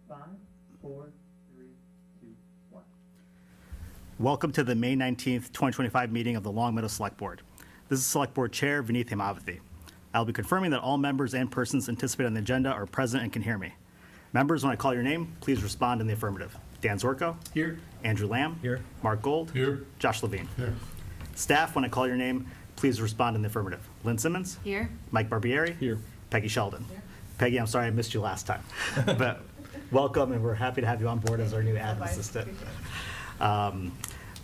5, 4, 3, 2, 1. Welcome to the May 19th, 2025 meeting of the Long Meadow Select Board. This is Select Board Chair Vineet Hemavathi. I'll be confirming that all members and persons anticipated on the agenda are present and can hear me. Members, when I call your name, please respond in the affirmative. Dan Zorko? Here. Andrew Lamb? Here. Mark Gold? Here. Josh Levine? Here. Staff, when I call your name, please respond in the affirmative. Lynn Simmons? Here. Mike Barbieri? Here. Peggy Sheldon? Peggy, I'm sorry I missed you last time. But welcome, and we're happy to have you on board as our new admin assistant.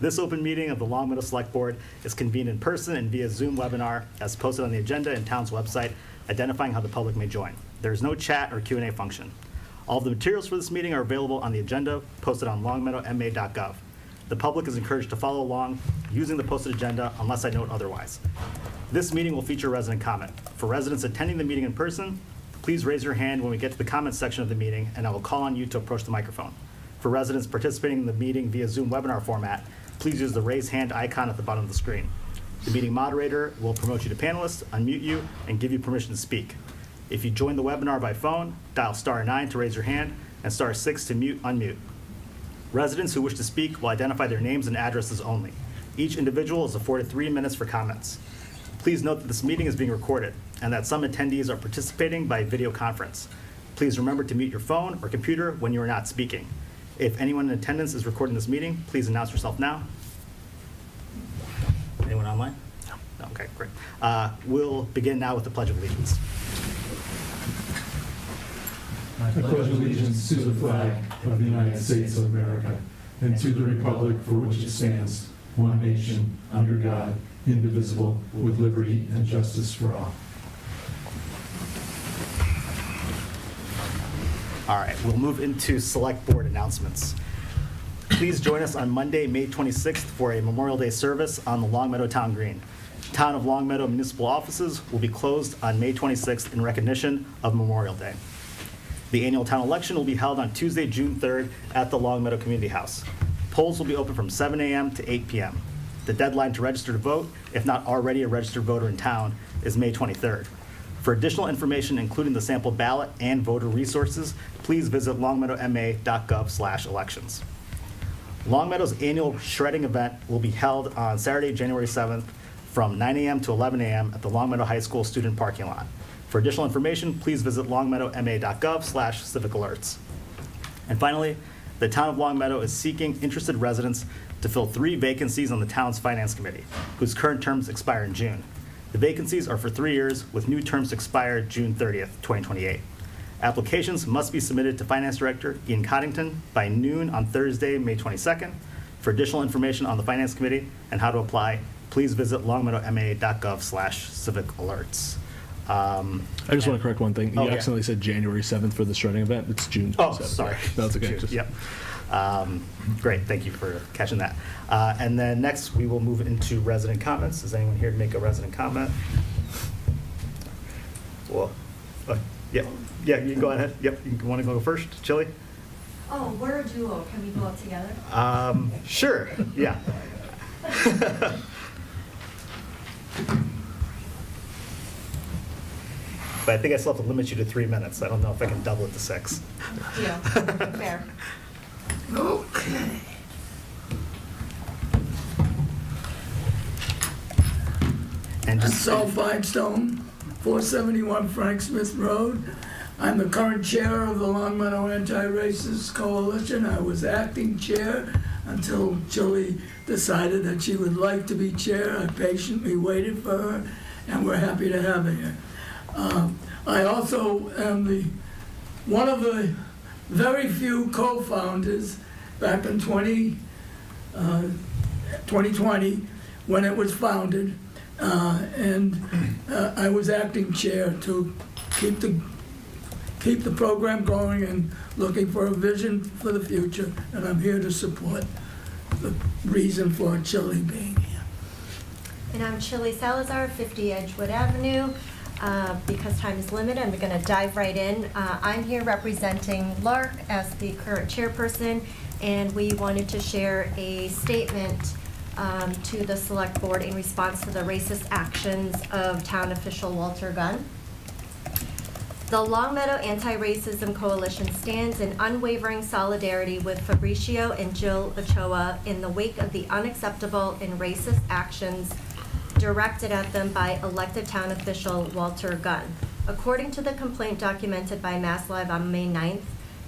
This open meeting of the Long Meadow Select Board is convened in person and via Zoom webinar as posted on the agenda and town's website, identifying how the public may join. There is no chat or Q&A function. All of the materials for this meeting are available on the agenda posted on longmeadowma.gov. The public is encouraged to follow along using the posted agenda unless I note otherwise. This meeting will feature resident comment. For residents attending the meeting in person, please raise your hand when we get to the comments section of the meeting, and I will call on you to approach the microphone. For residents participating in the meeting via Zoom webinar format, please use the raise hand icon at the bottom of the screen. The meeting moderator will promote you to panelist, unmute you, and give you permission to speak. If you join the webinar by phone, dial *9 to raise your hand and *6 to unmute. Residents who wish to speak will identify their names and addresses only. Each individual is afforded 3 minutes for comments. Please note that this meeting is being recorded and that some attendees are participating by video conference. Please remember to mute your phone or computer when you are not speaking. If anyone in attendance is recording this meeting, please announce yourself now. Anyone online? No. Okay, great. We'll begin now with the Pledge of Allegiance. I pledge allegiance to the flag of the United States of America and to the republic for which it stands, one nation, under God, indivisible, with liberty and justice for all. All right, we'll move into Select Board announcements. Please join us on Monday, May 26th for a Memorial Day service on the Long Meadow Town Green. Town of Long Meadow municipal offices will be closed on May 26th in recognition of Memorial Day. The annual town election will be held on Tuesday, June 3rd at the Long Meadow Community House. Polls will be open from 7 a.m. to 8 p.m. The deadline to register to vote, if not already a registered voter in town, is May 23rd. For additional information, including the sample ballot and voter resources, please visit longmeadowma.gov/elections. Long Meadow's annual shredding event will be held on Saturday, January 7th from 9 a.m. to 11 a.m. at the Long Meadow High School student parking lot. For additional information, please visit longmeadowma.gov/civic alerts. And finally, the town of Long Meadow is seeking interested residents to fill 3 vacancies on the town's finance committee, whose current terms expire in June. The vacancies are for 3 years, with new terms to expire June 30th, 2028. Applications must be submitted to Finance Director Ian Coddington by noon on Thursday, May 22nd. For additional information on the Finance Committee and how to apply, please visit longmeadowma.gov/civic alerts. I just want to correct one thing. You Oh, yeah. accidentally said January 7th for the shredding event. It's June 7th. Oh, sorry. That's okay. Just, Yep. Great, thank you for catching that. And then next, we will move into resident comments. Is anyone here to make a resident comment? Well, yeah, you can go ahead. Yep, you want to go first, Chili? Oh, we're a duo. Can we go up together? Sure, yeah. But I think I still have to limit you to 3 minutes. I don't know if I can double it to 6. Deal. Fair. Okay. And I'm just Saul Feinstone, 471 Frank Smith Road. I'm the current chair of the Long Meadow Anti-Racist Coalition. I was acting chair until Julie decided that she would like to be chair. I patiently waited for her, and we're happy to have her here. I also am one of the very few co-founders back in 2020 when it was founded, and I was acting chair to keep the program going and looking for a vision for the future, and I'm here to support the reason for Chili being here. And I'm Chili Salazar, 50 Edgewood Avenue. Because time is limited, I'm going to dive right in. I'm here representing Lark as the current chairperson, and we wanted to share a statement to the select board in response to the racist actions of town official Walter Gunn. The Longmeadow Anti-Racism Coalition stands in unwavering solidarity with Fabricio and Jill Ochoa in the wake of the unacceptable and racist actions directed at them by elected town official Walter Gunn. According to the complaint documented by Mass Live on May 9th,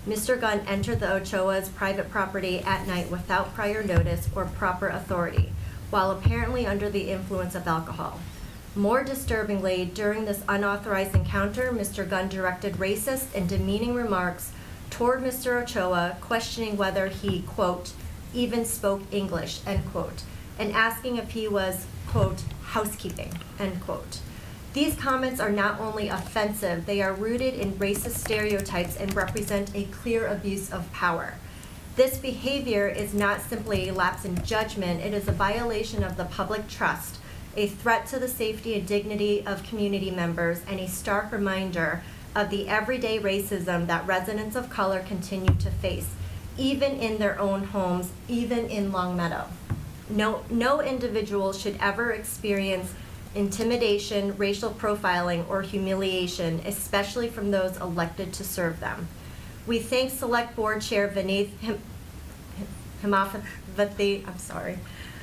Mr. Gunn entered the Ochoa's private property at night without prior notice or proper authority, while apparently under the influence of alcohol. More disturbingly, during this unauthorized encounter, Mr. Gunn directed racist and demeaning remarks toward Mr. Ochoa, questioning whether he, quote, even spoke English, end quote, and asking if he was, quote, housekeeping, end quote. These comments are not only offensive, they are rooted in racist stereotypes and represent a clear abuse of power. This behavior is not simply a lapse in judgment, it is a violation of the public trust, a threat to the safety and dignity of community members, and a stark reminder of the everyday racism that residents of color continue to face, even in their own homes, even in Longmeadow. No individual should ever experience intimidation, racial profiling, or humiliation, especially from those elected to serve them. We thank Select Board Chair Vineeth Hemaphathy,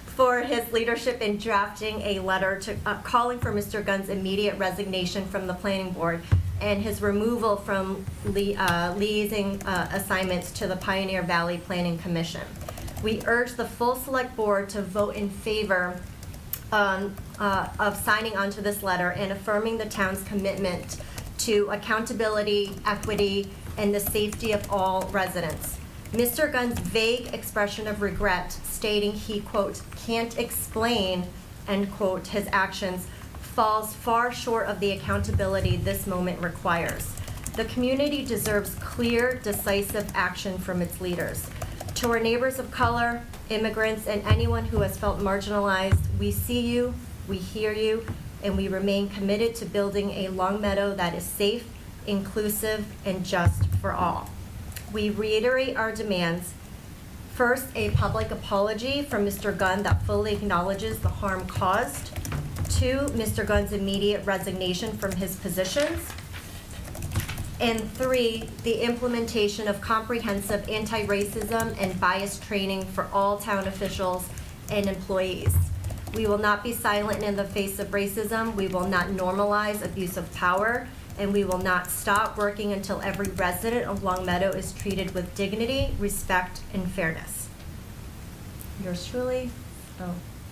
for his leadership in drafting a letter to calling for Mr. Gunn's immediate resignation from the Planning Board and his removal from liaising assignments to the Pioneer Valley Planning Commission. We urge the full Select Board to vote in favor of signing onto this letter and affirming the town's commitment to accountability, equity, and the safety of all residents. Mr. Gunn's vague expression of regret, stating he, quote, can't explain, end quote, his actions, falls far short of the accountability this moment requires. The community deserves clear, decisive action from its leaders. To our neighbors of color, immigrants, and anyone who has felt marginalized, we see you, we hear you, and we remain committed to building a Longmeadow that is safe, inclusive, and just for all. We reiterate our demands. First, a public apology from Mr. Gunn that fully acknowledges the harm caused. 2, Mr. Gunn's immediate resignation from his positions. And 3, the implementation of comprehensive anti-racism and bias training for all town officials and employees. We will not be silent in the face of racism. We will not normalize abuse of power, and we will not stop working until every resident of Longmeadow is treated with dignity, respect, and fairness. Yours truly,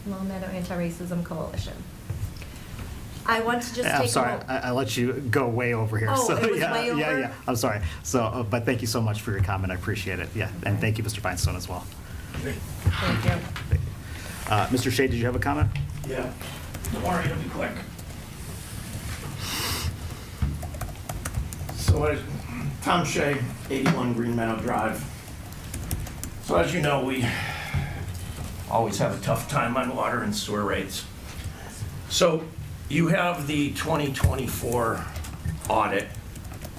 Longmeadow Anti-Racism Coalition. I want to just take I'm sorry, a I let you go way over here. Oh, So, it was yeah, way over? Yeah, I'm sorry. So, but thank you so much for your comment. I appreciate it. Yeah, and thank you, Mr. Feinstein, as well. Thank you. Mr. Shea, did you have a comment? Yeah, don't worry, it'll be quick. So, Tom Shea, 81 Green Meadow Drive. So as you know, we always have a tough time on water and sewer rates. So you have the 2024 audit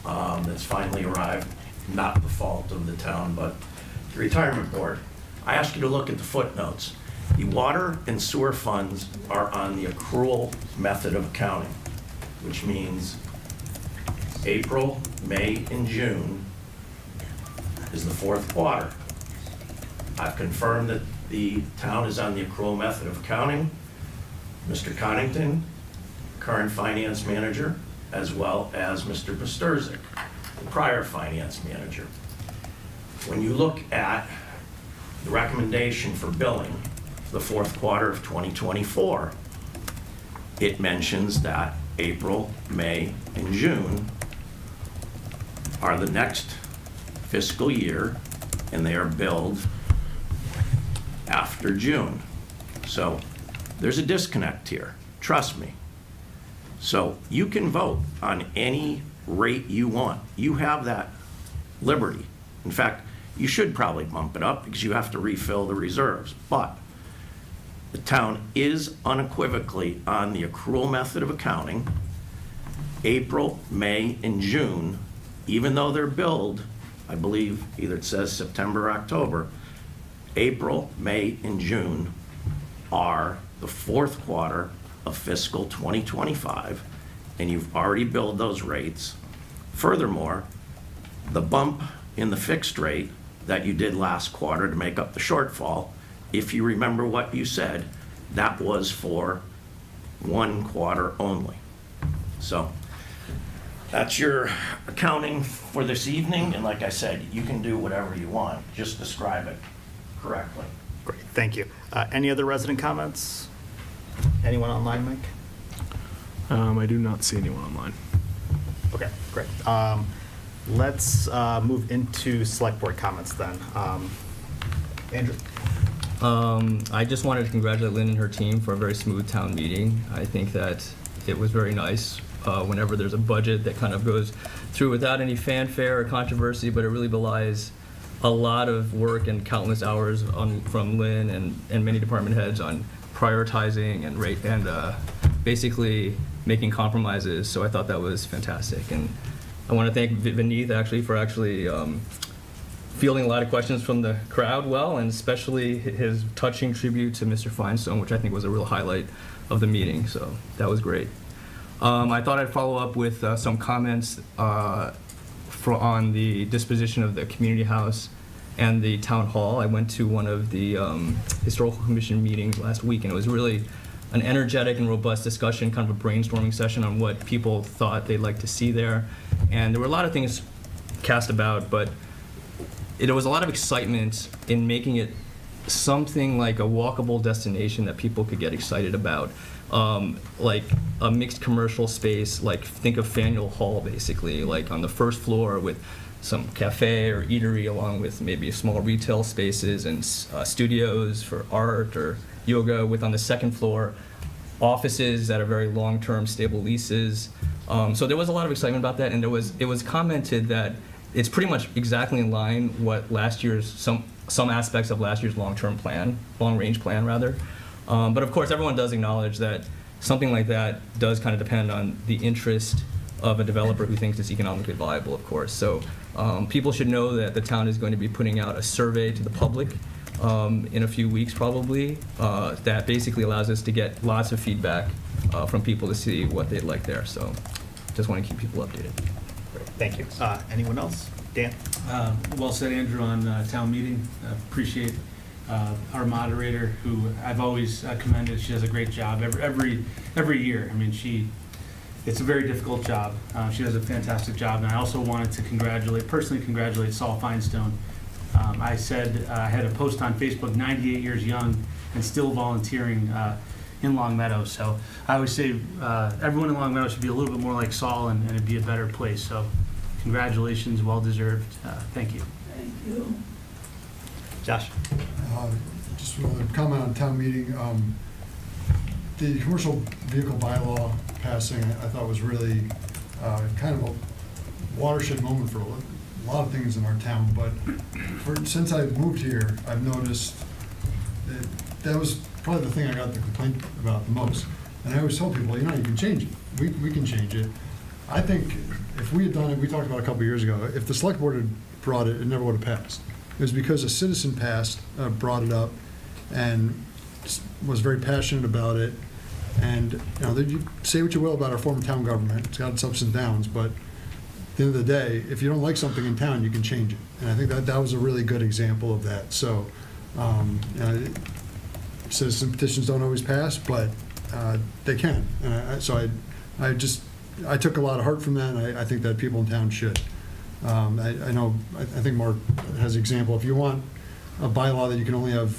that's finally arrived, not the fault of the town, but the retirement board. I asked you to look at the footnotes. The water and sewer funds are on the accrual method of accounting, which means April, May, and June is the fourth quarter. I've confirmed that the town is on the accrual method of accounting. Mr. Connington, current finance manager, as well as Mr. Pasterzik, the prior finance manager. When you look at the recommendation for billing for the fourth quarter of 2024, it mentions that April, May, and June are the next fiscal year, and they are billed after June. So there's a disconnect here, trust me. So you can vote on any rate you want. You have that liberty. In fact, you should probably bump it up because you have to refill the reserves. But the town is unequivocally on the accrual method of accounting. April, May, and June, even though they're billed, I believe either it says September or October, April, May, and June are the fourth quarter of fiscal 2025, and you've already billed those rates Furthermore, the bump in the fixed rate that you did last quarter to make up the shortfall, if you remember what you said, that was for 1 quarter only. So that's your accounting for this evening, and like I said, you can do whatever you want, just describe it correctly. Great, thank you. Any other resident comments? Anyone online, Mike? I do not see anyone online. Okay, great. Let's move into select board comments then. Andrew? I just wanted to congratulate Lynn and her team for a very smooth town meeting. I think that it was very nice whenever there's a budget that kind of goes through without any fanfare or controversy, but it really belies a lot of work and countless hours from Lynn and many department heads on prioritizing and basically making compromises. So I thought that was fantastic. And I want to thank Vineeth actually for fielding a lot of questions from the crowd well, and especially his touching tribute to Mr. Feinstone, which I think was a real highlight of the meeting. So that was great. I thought I'd follow up with some comments on the disposition of the community house and the town hall. I went to one of the historical commission meetings last week, and it was really an energetic and robust discussion, kind of a brainstorming session on what people thought they'd like to see there. And there were a lot of things cast about, but there was a lot of excitement in making it something like a walkable destination that people could get excited about. Like a mixed commercial space, like think of Faneuil Hall basically, like on the first floor with some cafe or eatery along with maybe small retail spaces and studios for art or yoga, with on the second floor offices that are very long-term stable leases. So there was a lot of excitement about that, and it was commented that it's pretty much exactly in line what last year's, some aspects of last year's long-range plan rather. But of course, everyone does acknowledge that something like that does kind of depend on the interest of a developer who thinks it's economically viable, of course. So people should know that the town is going to be putting out a survey to the public in a few weeks probably, that basically allows us to get lots of feedback from people to see what they'd like there. So just want to keep people updated. Great, thank you. Anyone else? Dan? Well said, Andrew, on town meeting. Appreciate our moderator, who I've always commended. She does a great job every year. I mean, it's a very difficult job. She does a fantastic job, and I also wanted to personally congratulate Saul Feinstone. I said I had a post on Facebook, 98 years young and still volunteering in Long Meadow. So I always say everyone in Long Meadow should be a little bit more like Saul, and it'd be a better place. So congratulations, well deserved. Thank you. Thank you. Josh? Just want to comment on town meeting. The commercial vehicle bylaw passing, I thought was really kind of a watershed moment for a lot of things in our town. But since I moved here, I've noticed that was probably the thing I got the complaint about the most. And I always told people, you can change it. We can change it. I think if we had done it, we talked about it a couple of years ago, if the select board had brought it, it never would have passed. It was because a citizen brought it up and was very passionate about it. And you say what you will about our former town government, it's got its ups and downs, but at the end of the day, if you don't like something in town, you can change it. And I think that was a really good example of that. So citizen petitions don't always pass, but they can. And I took a lot of heart from that, and I think that people in town should. I think Mark has an example. If you want a bylaw that you can only have,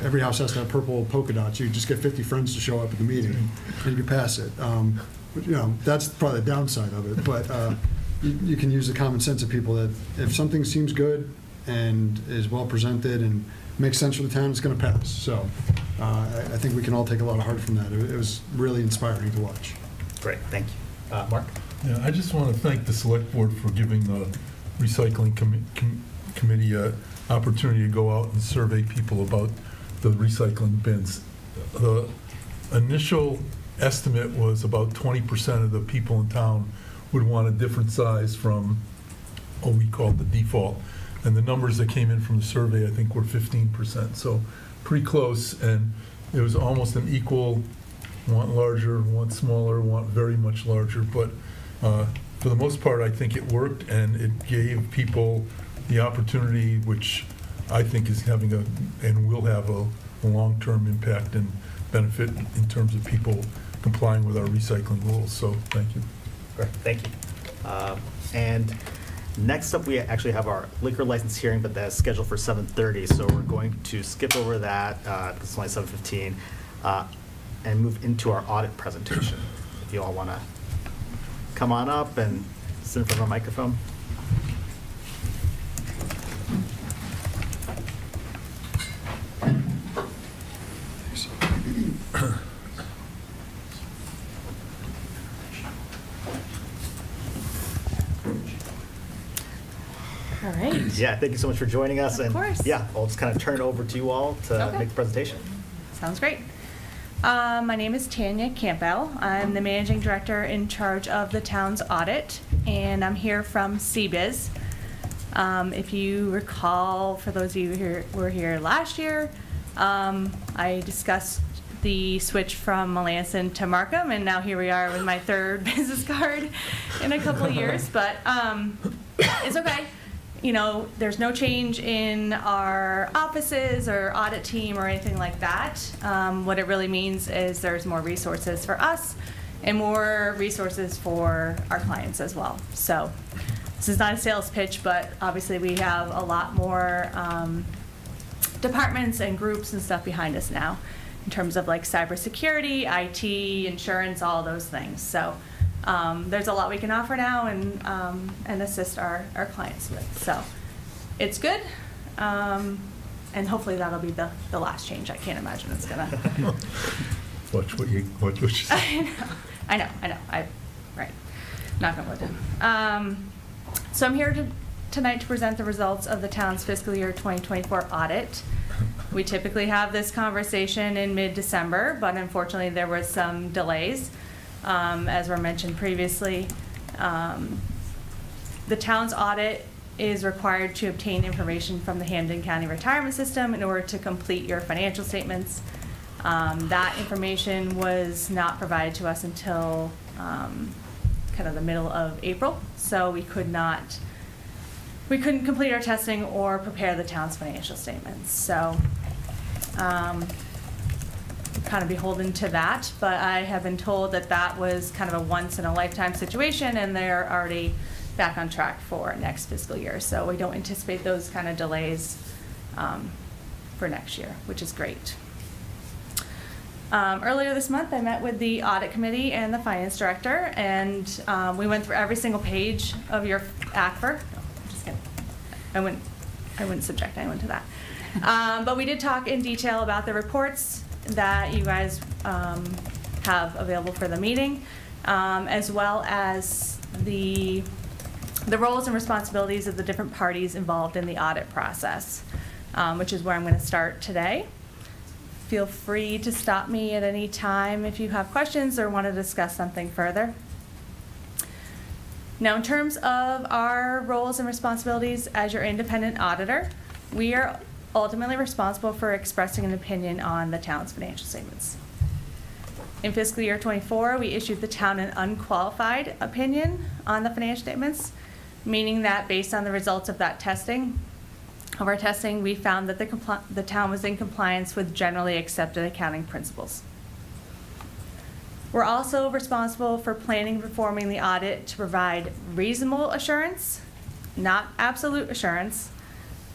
every house has to have purple polka dots, you just get 50 friends to show up at the meeting, and you can pass it. That's probably the downside of it, but you can use the common sense of people that if something seems good and is well presented and makes sense for the town, it's going to pass. So I think we can all take a lot of heart from that. It was really inspiring to watch. Great, thank you. Mark? Yeah, I just want to thank the select board for giving the recycling committee an opportunity to go out and survey people about the recycling bins. The initial estimate was about 20% of the people in town would want a different size from what we call the default. And the numbers that came in from the survey, I think, were 15%. So pretty close, and it was almost an equal, want larger, want smaller, want very much larger, but for the most part, I think it worked, and it gave people the opportunity, which I think is having and will have a long-term impact and benefit in terms of people complying with our recycling rules. So, thank you. Great, thank you. And next up, we actually have our liquor license hearing, but that's scheduled for 7:30, so we're going to skip over that, because it's only 7:15, and move into our audit presentation. If you all want to come on up and sit in front of a microphone. All right. Yeah, thank you so much for joining us. Of And course. yeah, I'll just kind of turn it over to you all to Okay. make the presentation. Sounds great. My name is Tanya Campbell. I'm the managing director in charge of the town's audit, and I'm here from CBiz. If you recall, for those of you who were here last year, I discussed the switch from Melanson to Markham, and now here we are with my third business card in a couple of years, but it's okay. You know, there's no change in our offices or audit team or anything like that. What it really means is there's more resources for us and more resources for our clients as well. So this is not a sales pitch, but obviously we have a lot more departments and groups and stuff behind us now in terms of like cybersecurity, IT, insurance, all those things. So there's a lot we can offer now and assist our clients with. So it's good, and hopefully that'll be the last change. I can't imagine it's gonna. Watch what you say. I know. Right. Knock on wood. So I'm here tonight to present the results of the town's fiscal year 2024 audit. We typically have this conversation in mid-December, but unfortunately there was some delays. As were mentioned previously, the town's audit is required to obtain information from the Hampden County Retirement System in order to complete your financial statements. That information was not provided to us until kind of the middle of April, so we couldn't complete our testing or prepare the town's financial statements. So kind of beholden to that, but I have been told that that was kind of a once-in-a-lifetime situation, and they're already back on track for next fiscal year. So we don't anticipate those kind of delays for next year, which is great. Earlier this month, I met with the audit committee and the finance director, and we went through every single page of your ACFR. No, I'm just kidding. I wouldn't subject anyone to that. But we did talk in detail about the reports that you guys have available for the meeting, as well as the roles and responsibilities of the different parties involved in the audit process, which is where I'm going to start today. Feel free to stop me at any time if you have questions or want to discuss something further. Now, in terms of our roles and responsibilities as your independent auditor, we are ultimately responsible for expressing an opinion on the town's financial statements. In fiscal year 24, we issued the town an unqualified opinion on the financial statements, meaning that based on the results of that testing, we found that the town was in compliance with generally accepted accounting principles. We're also responsible for planning and performing the audit to provide reasonable assurance, not absolute assurance,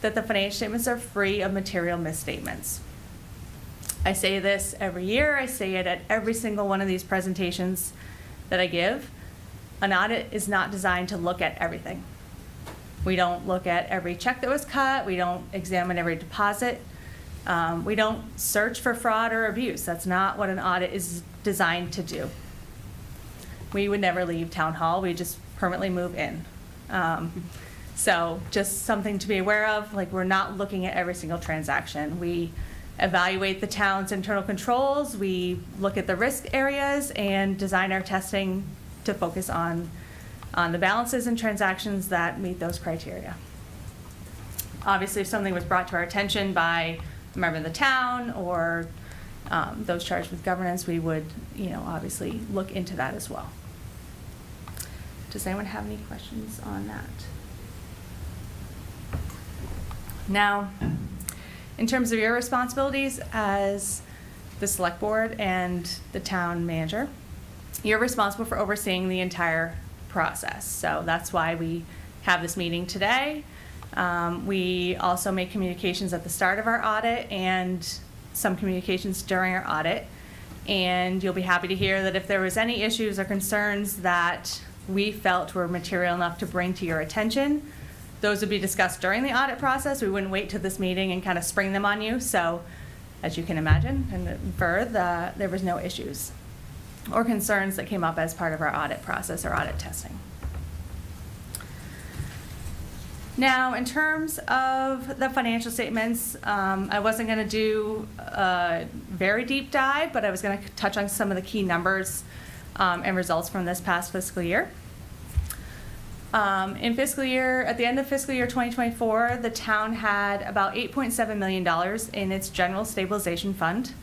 that the financial statements are free of material misstatements. I say this every year. I say it at every single one of these presentations that I give. An audit is not designed to look at everything. We don't look at every check that was cut. We don't examine every deposit. We don't search for fraud or abuse. That's not what an audit is designed to do. We would never leave town hall. We just permanently move in. So just something to be aware of, like we're not looking at every single transaction. We evaluate the town's internal controls, we look at the risk areas, and design our testing to focus on the balances and transactions that meet those criteria. Obviously, if something was brought to our attention by a member of the town or those charged with governance, we would, obviously look into that as well. Does anyone have any questions on that? Now, in terms of your responsibilities as the select board and the town manager, you're responsible for overseeing the entire process. So that's why we have this meeting today. We also make communications at the start of our audit and some communications during our audit. And you'll be happy to hear that if there was any issues or concerns that we felt were material enough to bring to your attention, those would be discussed during the audit process. We wouldn't wait to this meeting and kind of spring them on you. So as you can imagine and infer, there was no issues or concerns that came up as part of our audit process or audit testing. Now, in terms of the financial statements, I wasn't going to do a very deep dive, but I was going to touch on some of the key numbers and results from this past fiscal year. At the end of fiscal year 2024, the town had about $8.7 million in its general stabilization fund,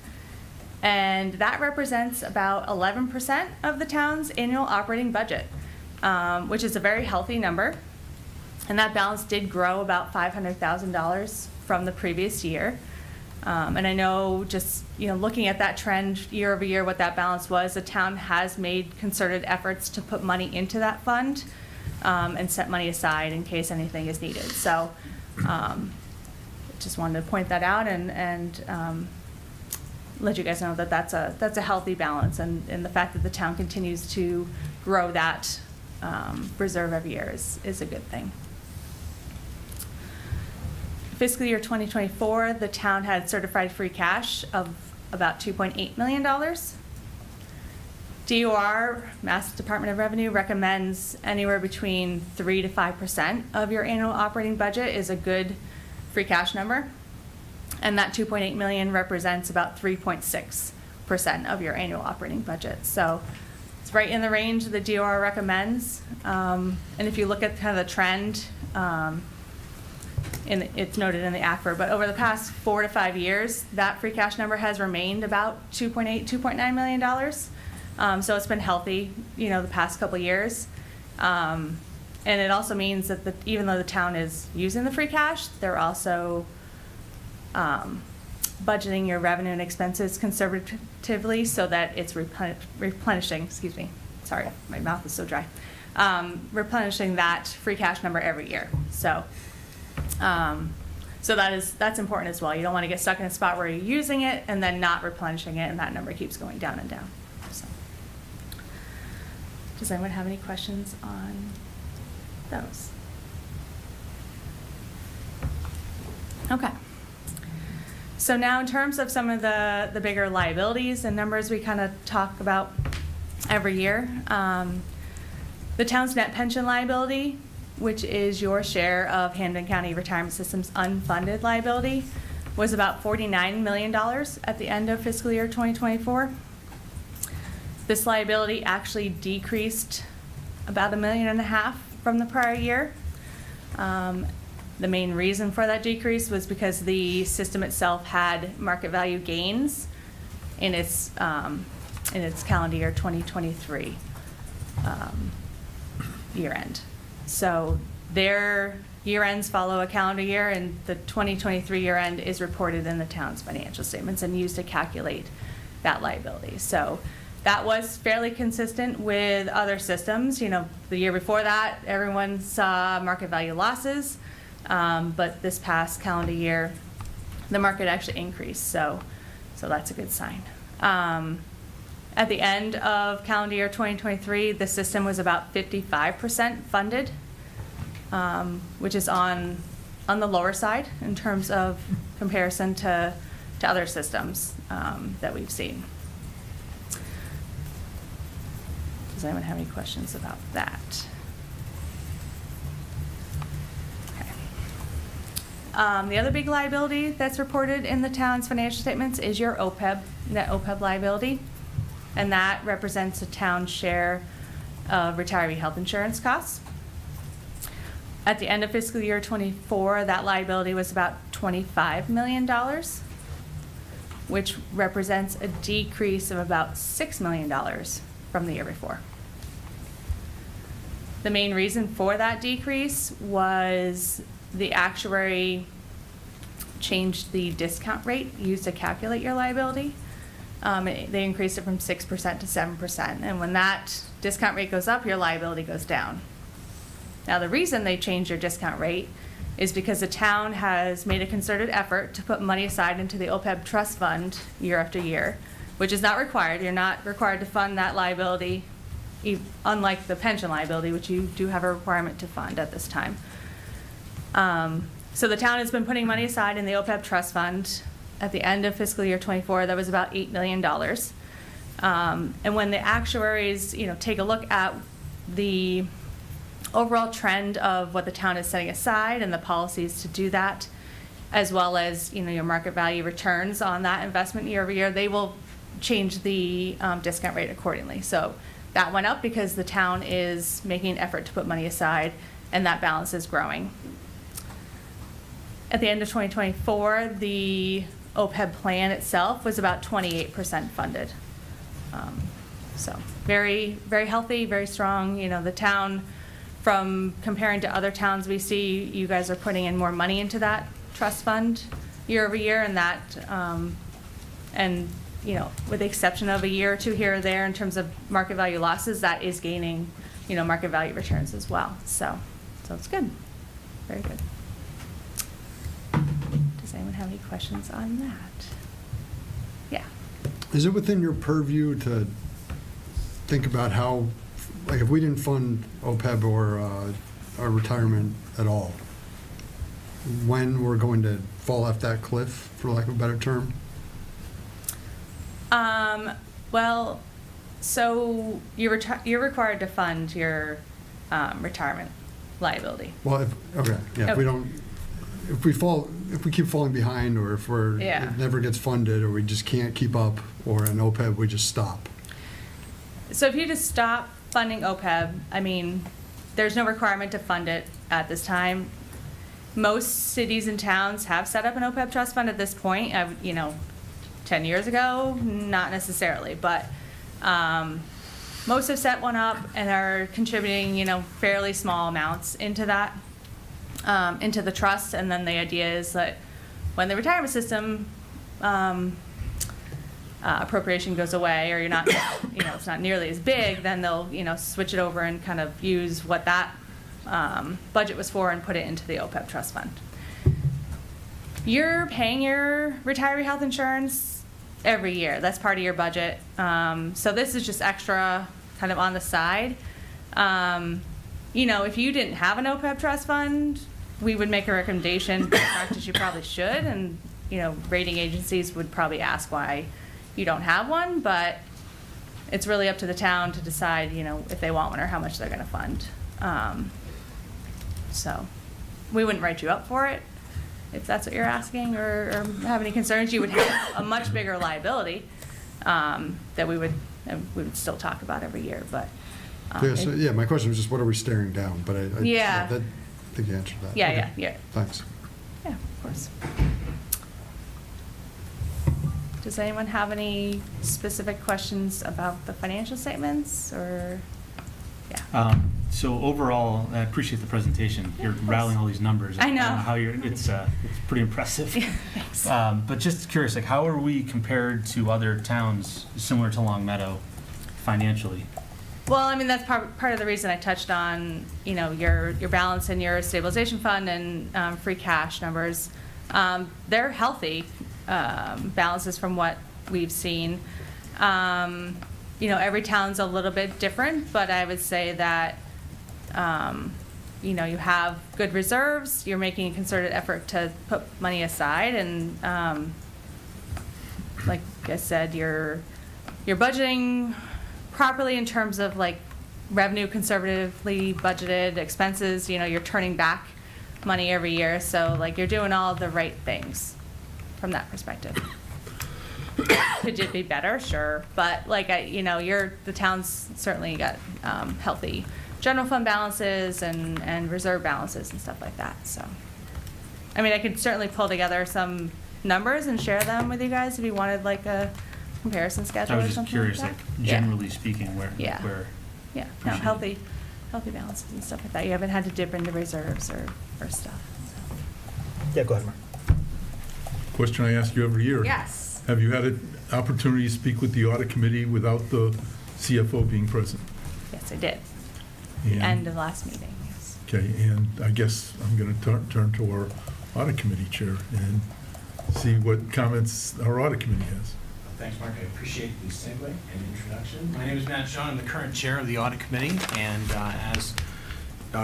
and that represents about 11% of the town's annual operating budget, which is a very healthy number. And that balance did grow about $500,000 from the previous year. And I know just, looking at that trend year over year, what that balance was, the town has made concerted efforts to put money into that fund and set money aside in case anything is needed. So just wanted to point that out and let you guys know that that's a healthy balance. And the fact that the town continues to grow that reserve every year is a good thing. Fiscal year 2024, the town had certified free cash of about $2.8 million. DOR, Mass Department of Revenue, recommends anywhere between 3 to 5% of your annual operating budget is a good free cash number. And that $2.8 million represents about 3.6% of your annual operating budget. So it's right in the range the DOR recommends. And if you look at kind of the trend, it's noted in the ACFR, but over the past 4 to 5 years, that free cash number has remained about $2.9 million. So it's been healthy, the past couple of years. And it also means that even though the town is using the free cash, they're also budgeting your revenue and expenses conservatively so that it's replenishing, sorry, my mouth is so dry, replenishing that free cash number every year. So that's important as well. You don't want to get stuck in a spot where you're using it and then not replenishing it, and that number keeps going down and down. So, does anyone have any questions on those? Okay. So now in terms of some of the bigger liabilities and numbers we kind of talk about every year, the town's net pension liability, which is your share of Hampden County Retirement System's unfunded liability, was about $49 million at the end of fiscal year 2024. This liability actually decreased about $1.5 million from the prior year. The main reason for that decrease was because the system itself had market value gains in its calendar year 2023 year end. So their year ends follow a calendar year, and the 2023 year end is reported in the town's financial statements and used to calculate that liability. So that was fairly consistent with other systems. The year before that, everyone saw market value losses, but this past calendar year, the market actually increased. So that's a good sign. At the end of calendar year 2023, the system was about 55% funded, which is on the lower side in terms of comparison to other systems that we've seen. Does anyone have any questions about that? Okay. The other big liability that's reported in the town's financial statements is your OPEB, net OPEB liability. And that represents the town's share of retiree health insurance costs. At the end of fiscal year 24, that liability was about $25 million, which represents a decrease of about $6 million from the year before. The main reason for that decrease was the actuary changed the discount rate used to calculate your liability. They increased it from 6% to 7%, and when that discount rate goes up, your liability goes down. Now, the reason they changed your discount rate is because the town has made a concerted effort to put money aside into the OPEB trust fund year after year, which is not required. You're not required to fund that liability, unlike the pension liability, which you do have a requirement to fund at this time. So the town has been putting money aside in the OPEB trust fund. At the end of fiscal year '24, that was about $8 million. And when the actuaries, take a look at the overall trend of what the town is setting aside and the policies to do that, as well as, your market value returns on that investment year over year, they will change the discount rate accordingly. So that went up because the town is making an effort to put money aside, and that balance is growing. At the end of 2024, the OPEB plan itself was about 28% funded. So very, very healthy, very strong. The town, from comparing to other towns we see, you guys are putting in more money into that trust fund year over year, and that, with the exception of a year or two here or there in terms of market value losses, that is gaining, market value returns as well. So it's good, very good. Does anyone have any questions on that? Yeah. Is it within your purview to think about how, like, if we didn't fund OPEB or our retirement at all, when we're going to fall off that cliff, for lack of a better term? Well, so you're required to fund your retirement liability. Well, if we keep falling behind, or if it never gets funded, or we just can't keep up, or an OPEB, we just stop. So if you just stop funding OPEB, there's no requirement to fund it at this time. Most cities and towns have set up an OPEB trust fund at this point. 10 years ago, not necessarily, but most have set one up and are contributing, fairly small amounts into that, into the trust. And then the idea is that when the retirement system appropriation goes away, or you're not, it's not nearly as big, then they'll, switch it over and kind of use what that budget was for and put it into the OPEB trust fund. You're paying your retiree health insurance every year. That's part of your budget. So this is just extra kind of on the side. If you didn't have an OPEB trust fund, we would make a recommendation. In practice, you probably should, and rating agencies would probably ask why you don't have one, but it's really up to the town to decide, if they want one or how much they're going to fund. So we wouldn't write you up for it if that's what you're asking, or have any concerns. You would have a much bigger liability that we would still talk about every year. But my question was just, what are we staring down? But I think you answered that. Yeah. Thanks. Yeah, of course. Does anyone have any specific questions about the financial statements, or? Yeah. So overall, I appreciate the presentation. You're rattling all these numbers. I know. How it's pretty impressive. Thanks. But just curious, how are we compared to other towns similar to Longmeadow financially? Well, that's part of the reason I touched on, your balance in your stabilization fund and free cash numbers. They're healthy balances from what we've seen. Every town's a little bit different, but I would say that, you have good reserves, you're making a concerted effort to put money aside, and like I said, you're budgeting properly in terms of revenue conservatively budgeted, expenses, you're turning back money every year, so you're doing all the right things from that perspective. Could it be better? Sure, but the town's certainly got healthy general fund balances and reserve balances and stuff like that. So, I could certainly pull together some numbers and share them with you guys if you wanted a comparison schedule. I was or just something curious, like that. generally speaking, where. Yeah. No, healthy healthy balances and stuff like that. You haven't had to dip into reserves or stuff. Yeah, go ahead, Mark. Question I ask you every year. Yes. Have you had an opportunity to speak with the audit committee without the CFO being present? Yes, I did. And- End of last meeting, yes. Okay, and I guess I'm going to turn to our audit committee chair and see what comments our audit committee has. Thanks, Mark. I appreciate the segue and introduction. My name is Matt Shaw. I'm the current chair of the audit committee, and as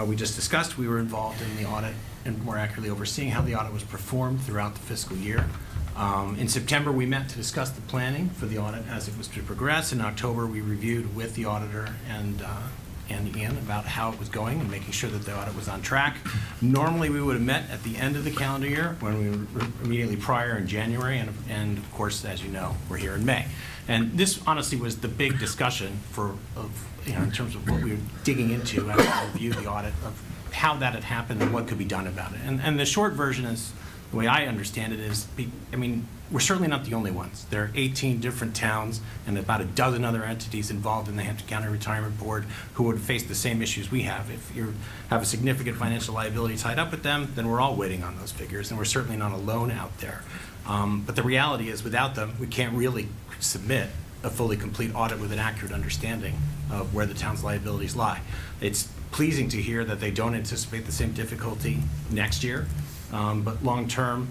we just discussed, we were involved in the audit and more accurately overseeing how the audit was performed throughout the fiscal year. In September, we met to discuss the planning for the audit as it was to progress. In October, we reviewed with the auditor and Ian about how it was going and making sure that the audit was on track. Normally, we would have met at the end of the calendar year when we were immediately prior in January, and of course, as you know, we're here in May. And this honestly was the big discussion in terms of what we were digging into as we reviewed the audit of how that had happened and what could be done about it. And the short version is, the way I understand it is, we're certainly not the only ones. There are 18 different towns and about a dozen other entities involved in the Hampton County Retirement Board who would face the same issues we have. If you have a significant financial liability tied up with them, then we're all waiting on those figures, and we're certainly not alone out there. But the reality is, without them, we can't really submit a fully complete audit with an accurate understanding of where the town's liabilities lie. It's pleasing to hear that they don't anticipate the same difficulty next year, but long-term,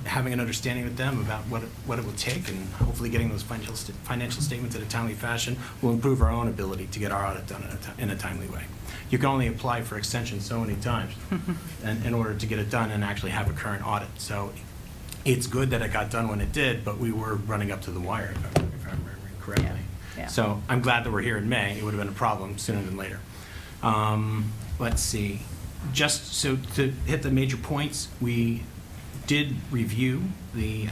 having an understanding with them about what it will take and hopefully getting those financial statements in a timely fashion will improve our own ability to get our audit done in a timely way. You can only apply for extension so many times in order to get it done and actually have a current audit. So it's good that it got done when it did, but we were running up to the wire, if I remember correctly. Yeah. So I'm glad that we're here in May. It would have been a problem sooner than later. Let's see. Just so to hit the major points, we did review the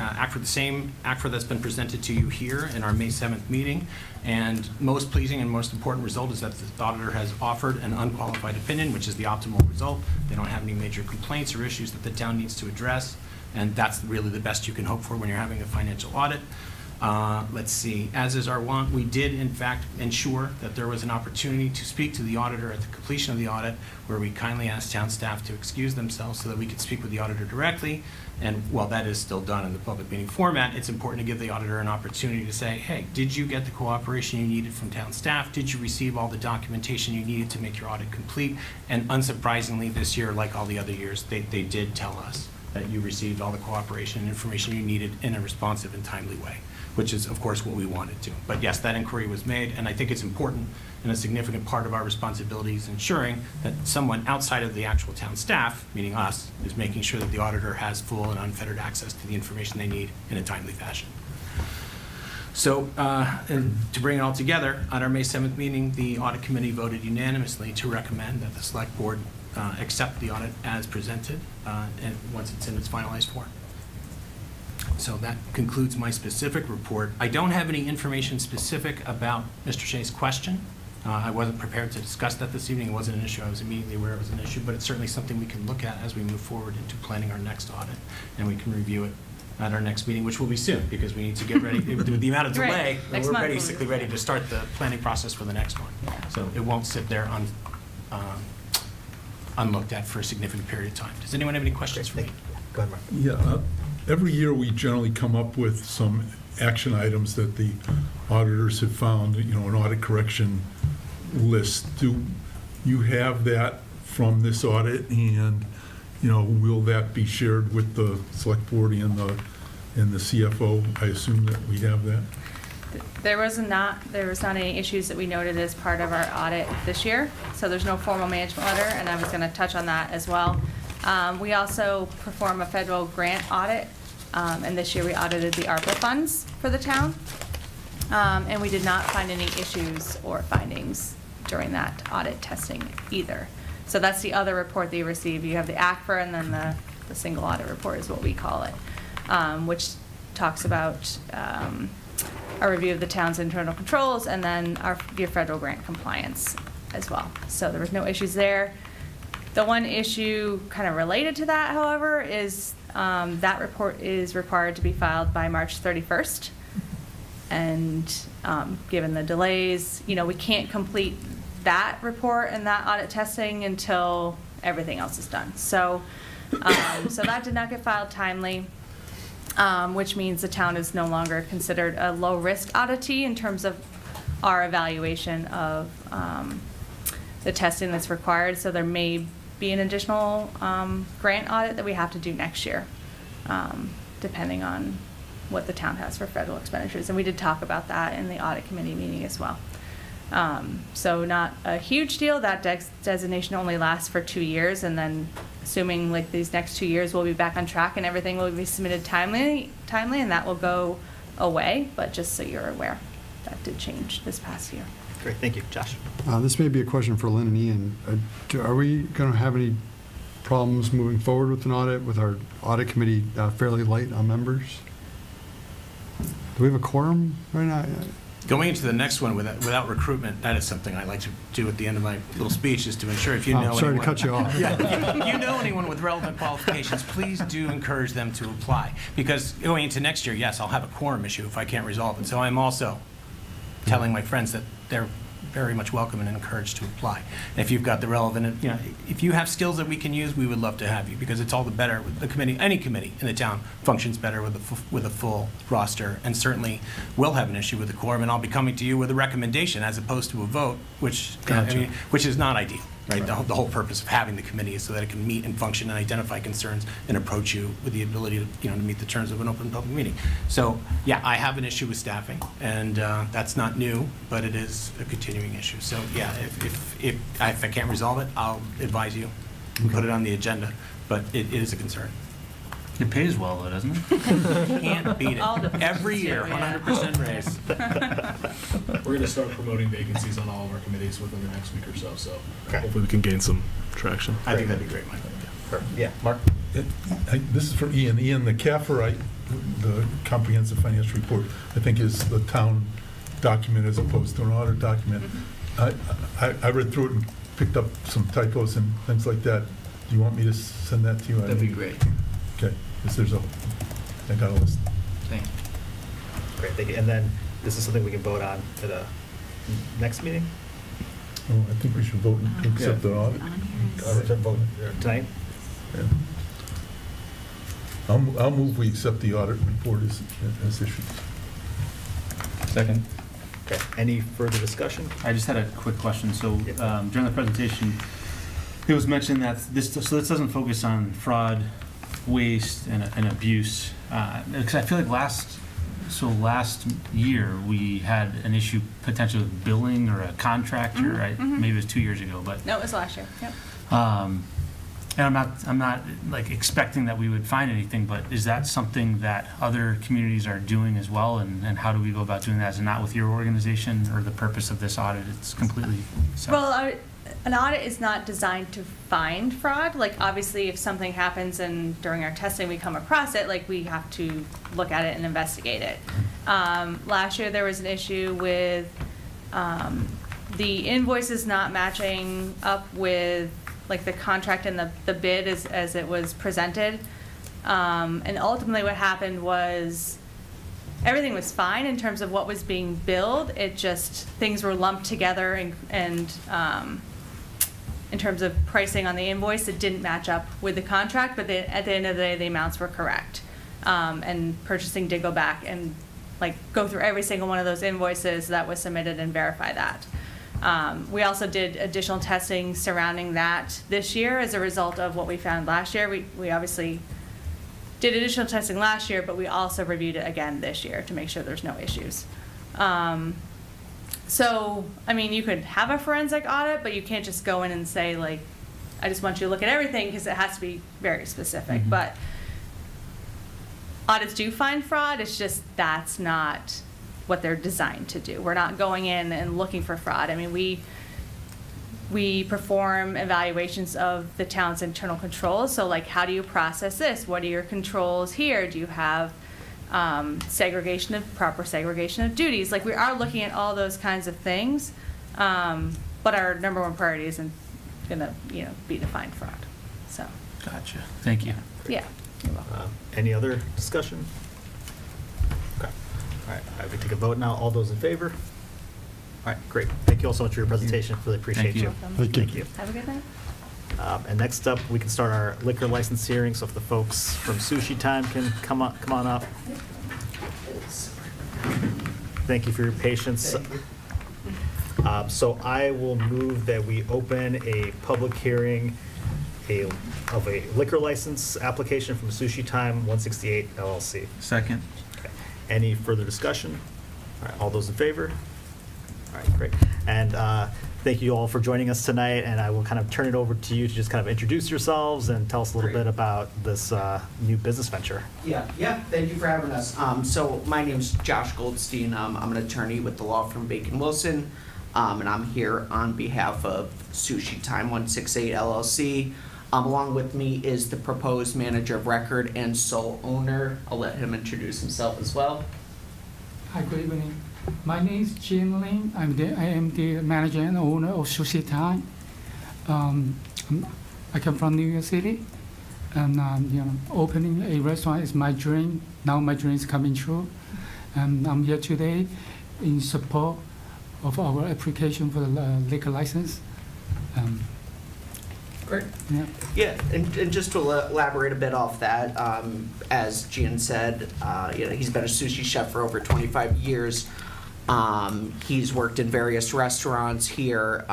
same ACFR that's been presented to you here in our May 7th meeting. And most pleasing and most important result is that the auditor has offered an unqualified opinion, which is the optimal result. They don't have any major complaints or issues that the town needs to address. And that's really the best you can hope for when you're having a financial audit. Let's see, as is our want, we did in fact ensure that there was an opportunity to speak to the auditor at the completion of the audit, where we kindly asked town staff to excuse themselves so that we could speak with the auditor directly. And while that is still done in the public meeting format, it's important to give the auditor an opportunity to say, hey, did you get the cooperation you needed from town staff? Did you receive all the documentation you needed to make your audit complete? And unsurprisingly, this year, like all the other years, they did tell us that you received all the cooperation and information you needed in a responsive and timely way, which is, of course, what we wanted to. But yes, that inquiry was made, and I think it's important and a significant part of our responsibility is ensuring that someone outside of the actual town staff, meaning us, is making sure that the auditor has full and unfettered access to the information they need in a timely fashion. So, and to bring it all together, at our May 7th meeting, the audit committee voted unanimously to recommend that the select board accept the audit as presented, and once it's in its finalized form. So that concludes my specific report. I don't have any information specific about Mr. Shea's question. I wasn't prepared to discuss that this evening. It wasn't an issue. I was immediately aware it was an issue, but it's certainly something we can look at as we move forward into planning our next audit, and we can review it at our next meeting, which will be soon, because we need to get ready. With the amount of delay, Right. we're basically ready to start the planning process for the next one. So it won't sit there unlooked at for a significant period of time. Does anyone have any questions for me? Go ahead, Mark. Yeah, every year we generally come up with some action items that the auditors have found, an audit correction list. Do you have that from this audit, and, will that be shared with the select board and the CFO? I assume that we have that. There was not any issues that we noted as part of our audit this year, so there's no formal management letter, and I was going to touch on that as well. We also perform a federal grant audit, and this year we audited the ARPA funds for the town, and we did not find any issues or findings during that audit testing either. So that's the other report that you receive. You have the ACFR, and then the single audit report is what we call it, which talks about our review of the town's internal controls, and then your federal grant compliance as well. So there was no issues there. The one issue kind of related to that, however, is that report is required to be filed by March 31st. And given the delays, we can't complete that report and that audit testing until everything else is done. So, so that did not get filed timely, which means the town is no longer considered a low-risk auditee in terms of our evaluation of the testing that's required. So there may be an additional grant audit that we have to do next year, depending on what the town has for federal expenditures. And we did talk about that in the audit committee meeting as well. So not a huge deal. That designation only lasts for 2 years, and then assuming like these next 2 years we'll be back on track and everything will be submitted timely, and that will go away. But just so you're aware, that did change this past year. Great, thank you. Josh? This may be a question for Lynn and Ian. Are we going to have any problems moving forward with an audit, with our audit committee fairly light on members? Do we have a quorum right now? Going into the next one without recruitment, that is something I like to do at the end of my little speech, is to ensure if you know anyone. Sorry to cut you off. Yeah, if you know anyone with relevant qualifications, please do encourage them to apply. Because going into next year, yes, I'll have a quorum issue if I can't resolve it. So I'm also telling my friends that they're very much welcome and encouraged to apply. And if you've got the relevant, if you have skills that we can use, we would love to have you, because it's all the better. The committee, any committee in the town functions better with a full roster, and certainly will have an issue with the quorum, and I'll be coming to you with a recommendation as opposed to a vote, which which is not ideal. Right? The whole purpose of having the committee is so that it can meet and function and identify concerns and approach you with the ability to, to meet the terms of an open public meeting. So, yeah, I have an issue with staffing, and that's not new, but it is a continuing issue. So, yeah, if I can't resolve it, I'll advise you and put it on the agenda, but it is a concern. It pays well, though, doesn't it? Can't beat All the it. Every year, positions 100% raise. We're going to start promoting vacancies on all of our committees within the next week or so, so Okay. hopefully we can gain some traction. I think that'd be great, Mike. Yeah, Mark? This is for Ian. Ian, the CAFR, the Comprehensive Financial Report, I think is the town document as opposed to an audit document. I read through it and picked up some typos and things like that. Do you want me to send that to you? That'd be great. Okay, because I got a list. Thank you. Great, thank you. And then this is something we can vote on at a next meeting? Oh, I think we should vote to accept the audit. Vote tonight? Yeah. I'll move we accept the audit report as issued. Second. Okay, any further discussion? I just had a quick question. So during the presentation, it was mentioned that this doesn't focus on fraud, waste, and abuse. Because I feel like last year we had an issue potentially with billing or a contractor. Right? Maybe it was 2 years ago, but No, it was last year. Yep. and I'm not like expecting that we would find anything. But is that something that other communities are doing as well? And how do we go about doing that? Is it not with your organization or the purpose of this audit? It's completely separate. Well, an audit is not designed to find fraud. Like, obviously, if something happens and during our testing we come across it, like, we have to look at it and investigate it. Last year there was an issue with the invoices not matching up with like the contract and the bid as it was presented. And ultimately what happened was everything was fine in terms of what was being billed. It just, things were lumped together and in terms of pricing on the invoice, it didn't match up with the contract, but at the end of the day, the amounts were correct. And purchasing did go back and like go through every single one of those invoices that was submitted and verify that. We also did additional testing surrounding that this year as a result of what we found last year. We obviously did additional testing last year, but we also reviewed it again this year to make sure there's no issues. So, I mean, you could have a forensic audit, but you can't just go in and say, like, I just want you to look at everything, because it has to be very specific. But audits do find fraud, it's just that's not what they're designed to do. We're not going in and looking for fraud. I mean, we perform evaluations of the town's internal controls. So, like, how do you process this? What are your controls here? Do you have proper segregation of duties? Like, we are looking at all those kinds of things, but our number one priority isn't gonna, be to find fraud. So. Gotcha. Thank you. Yeah. You're welcome. Any other discussion? Okay. All right, I would take a vote now. All those in favor? All right, great. Thank you all so much for your presentation. Really appreciate Thank you. you. Welcome. Thank you. Have a good night. And next up, we can start our liquor license hearing. So if the folks from Sushi Time can come on up. Thank you for your patience. So I will move that we open a public hearing of a liquor license application from Sushi Time 168 LLC. Second. Okay. Any further discussion? All right, all those in favor? All right, great. And thank you all for joining us tonight, and I will kind of turn it over to you to just kind of introduce yourselves and tell us a little Great. bit about this new business venture. Yeah, thank you for having us. So my name's Josh Goldstein. I'm an attorney with the law firm Bacon Wilson, and I'm here on behalf of Sushi Time 168 LLC. Along with me is the proposed manager of record and sole owner. I'll let him introduce himself as well. Hi, good evening. My name is Jim Lin. I am the manager and owner of Sushi Time. I come from New York City, and opening a restaurant is my dream. Now my dream is coming true, and I'm here today in support of our application for the liquor license. Great. Yeah. Yeah, and just to elaborate a bit off that, as Gian said, he's been a sushi chef for over 25 years. He's worked in various restaurants here.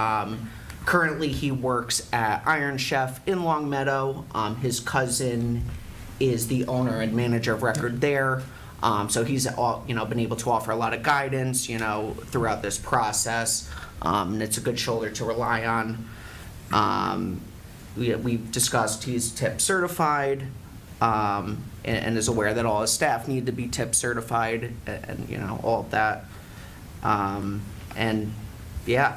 Currently, he works at Iron Chef in Longmeadow. His cousin is the owner and manager of record there. So he's been able to offer a lot of guidance, throughout this process. And it's a good shoulder to rely on. We've discussed he's tip certified, and is aware that all his staff need to be tip certified, and all of that.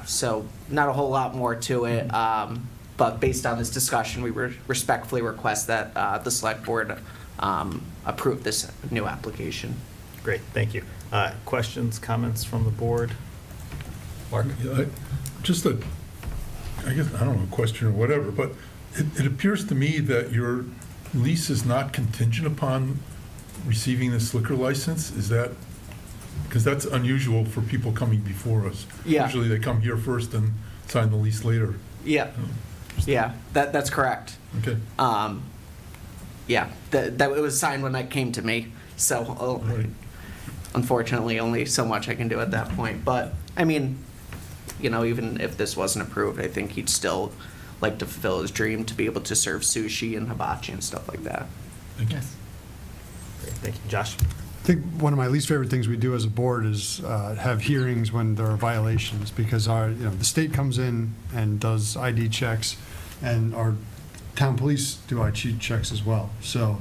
So not a whole lot more to it. But based on this discussion, we respectfully request that the select board approve this new application. Great, thank you. Questions, comments from the board? Mark? Yeah, I guess, I don't know, a question or whatever, but it appears to me that your lease is not contingent upon receiving this liquor license. Is that, because that's unusual for people coming before us. Yeah. Usually they come here first and sign the lease later. Yeah. Yeah, that's correct. Okay. That it was signed when that came to me. So Right. unfortunately, only so much I can do at that point. But I mean, even if this wasn't approved, I think he'd still like to fulfill his dream to be able to serve sushi and hibachi and stuff like that. Thank you. Yes. Great, thank you. Josh? I think one of my least favorite things we do as a board is have hearings when there are violations, because the state comes in and does ID checks, and our town police do ID checks as well. So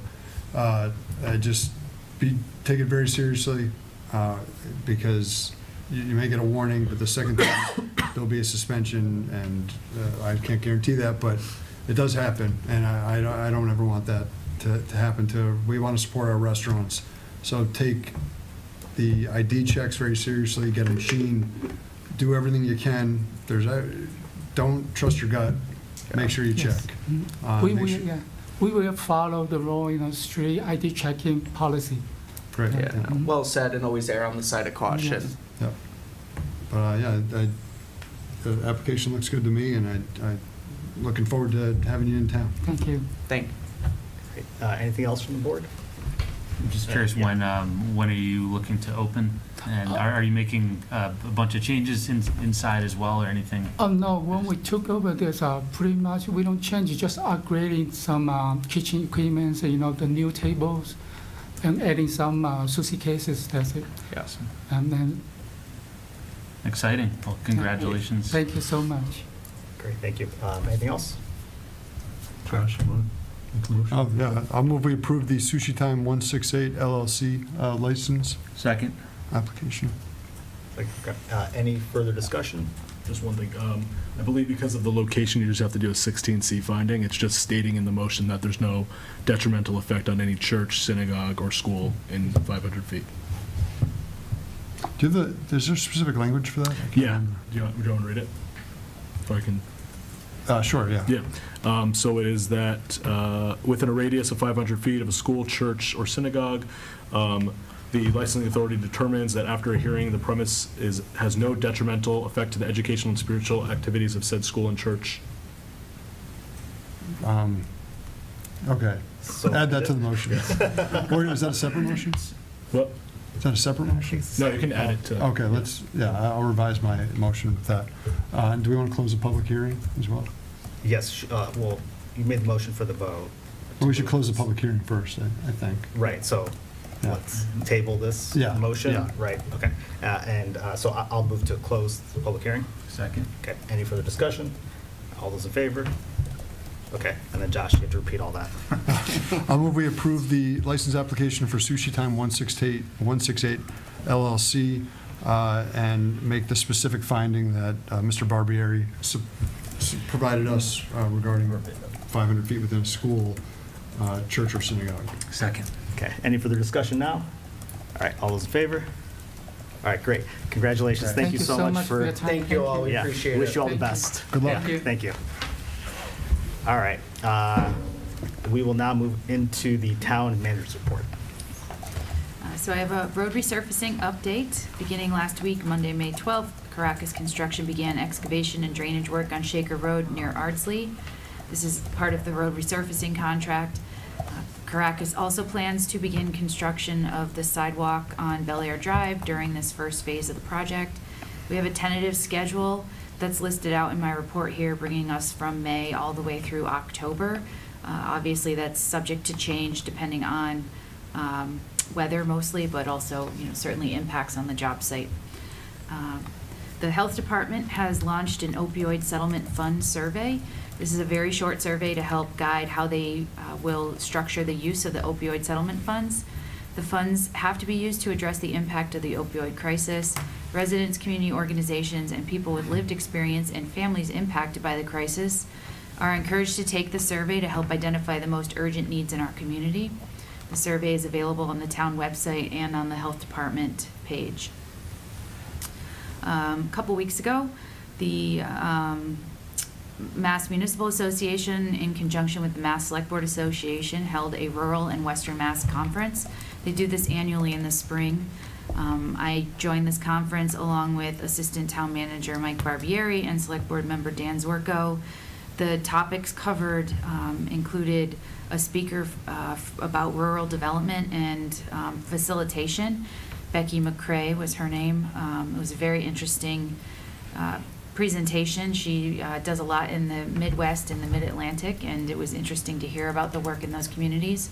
take it very seriously, because you may get a warning, but the second time there'll be a suspension, and I can't guarantee that, but it does happen, and I don't ever want that to happen. We want to support our restaurants. So take the ID checks very seriously, get a machine, do everything you can. Don't trust your gut, make sure you check. We will follow the law, strict ID checking policy. Great. Yeah, no, well said, and always err on the side of caution. Yes. Yep. But the application looks good to me, and I'm looking forward to having you in town. Thank you. Thank you. Great. Anything else from the board? I'm just curious, Yeah. when are you looking to open? And are you making a bunch of changes inside as well, or anything? Oh, no, when we took over this, pretty much we don't change, just upgrading some kitchen equipment, the new tables, and adding some sushi cases, that's it. Yes. And then, Exciting. Well, congratulations. thank you so much. Great, thank you. Anything else? Josh, you want to make a motion? Oh, yeah, I'll move we approve the Sushi Time 168 LLC license Second. application. Okay. Any further discussion? Just one thing, I believe because of the location, you just have to do a 16C finding. It's just stating in the motion that there's no detrimental effect on any church, synagogue, or school in 500 feet. Is there specific language for that? I can't Yeah. remember. Do you want to read it? If I can. Sure, yeah. Yeah. So it is that within a radius of 500 feet of a school, church, or synagogue, the licensing authority determines that after a hearing, the premise has no detrimental effect to the educational and spiritual activities of said school and church. Okay, So- add that to the motion. Or is that a separate motion? What? Is that a separate motion? No, you can add it to. Okay, I'll revise my motion with that. Do we want to close the public hearing as well? Yes, well, you made the motion for the vote. Well, we should close the public hearing first, I think. Right, so Yeah. let's table this Yeah, motion. yeah. Right, okay. So I'll move to close the public hearing. Second. Okay, any further discussion? All those in favor? Okay, and then Josh, you have to repeat all that. I'll move we approve the license application for Sushi Time 168 LLC and make the specific finding that Mr. Barbieri provided us regarding 500 feet within a school, church or synagogue. Second. Okay, any further discussion now? All right, all those in favor? All right, great. Congratulations. Thank you so much for. your time. Thank you all, we Yeah, appreciate it. wish you all the Thank you. best. Good luck. Yeah, Thank you. All right, we will now move into the town manager's report. So I have a road resurfacing update. Beginning last week, Monday, May 12th, Caracas Construction began excavation and drainage work on Shaker Road near Ardsley. This is part of the road resurfacing contract. Caracas also plans to begin construction of the sidewalk on Bel Air Drive during this first phase of the project. We have a tentative schedule that's listed out in my report here, bringing us from May all the way through October. Obviously, that's subject to change depending on weather mostly, but also, certainly impacts on the job site. The health department has launched an opioid settlement fund survey. This is a very short survey to help guide how they will structure the use of the opioid settlement funds. The funds have to be used to address the impact of the opioid crisis. Residents, community organizations, and people with lived experience and families impacted by the crisis are encouraged to take the survey to help identify the most urgent needs in our community. The survey is available on the town website and on the health department page. A couple weeks ago, the Mass Municipal Association, in conjunction with the Mass Select Board Association, held a Rural and Western Mass Conference. They do this annually in the spring. I joined this conference along with Assistant Town Manager Mike Barbieri and Select Board Member Dan Zorko. The topics covered included a speaker about rural development and facilitation. Becky McCrae was her name. It was a very interesting presentation. She does a lot in the Midwest and the Mid-Atlantic, and it was interesting to hear about the work in those communities.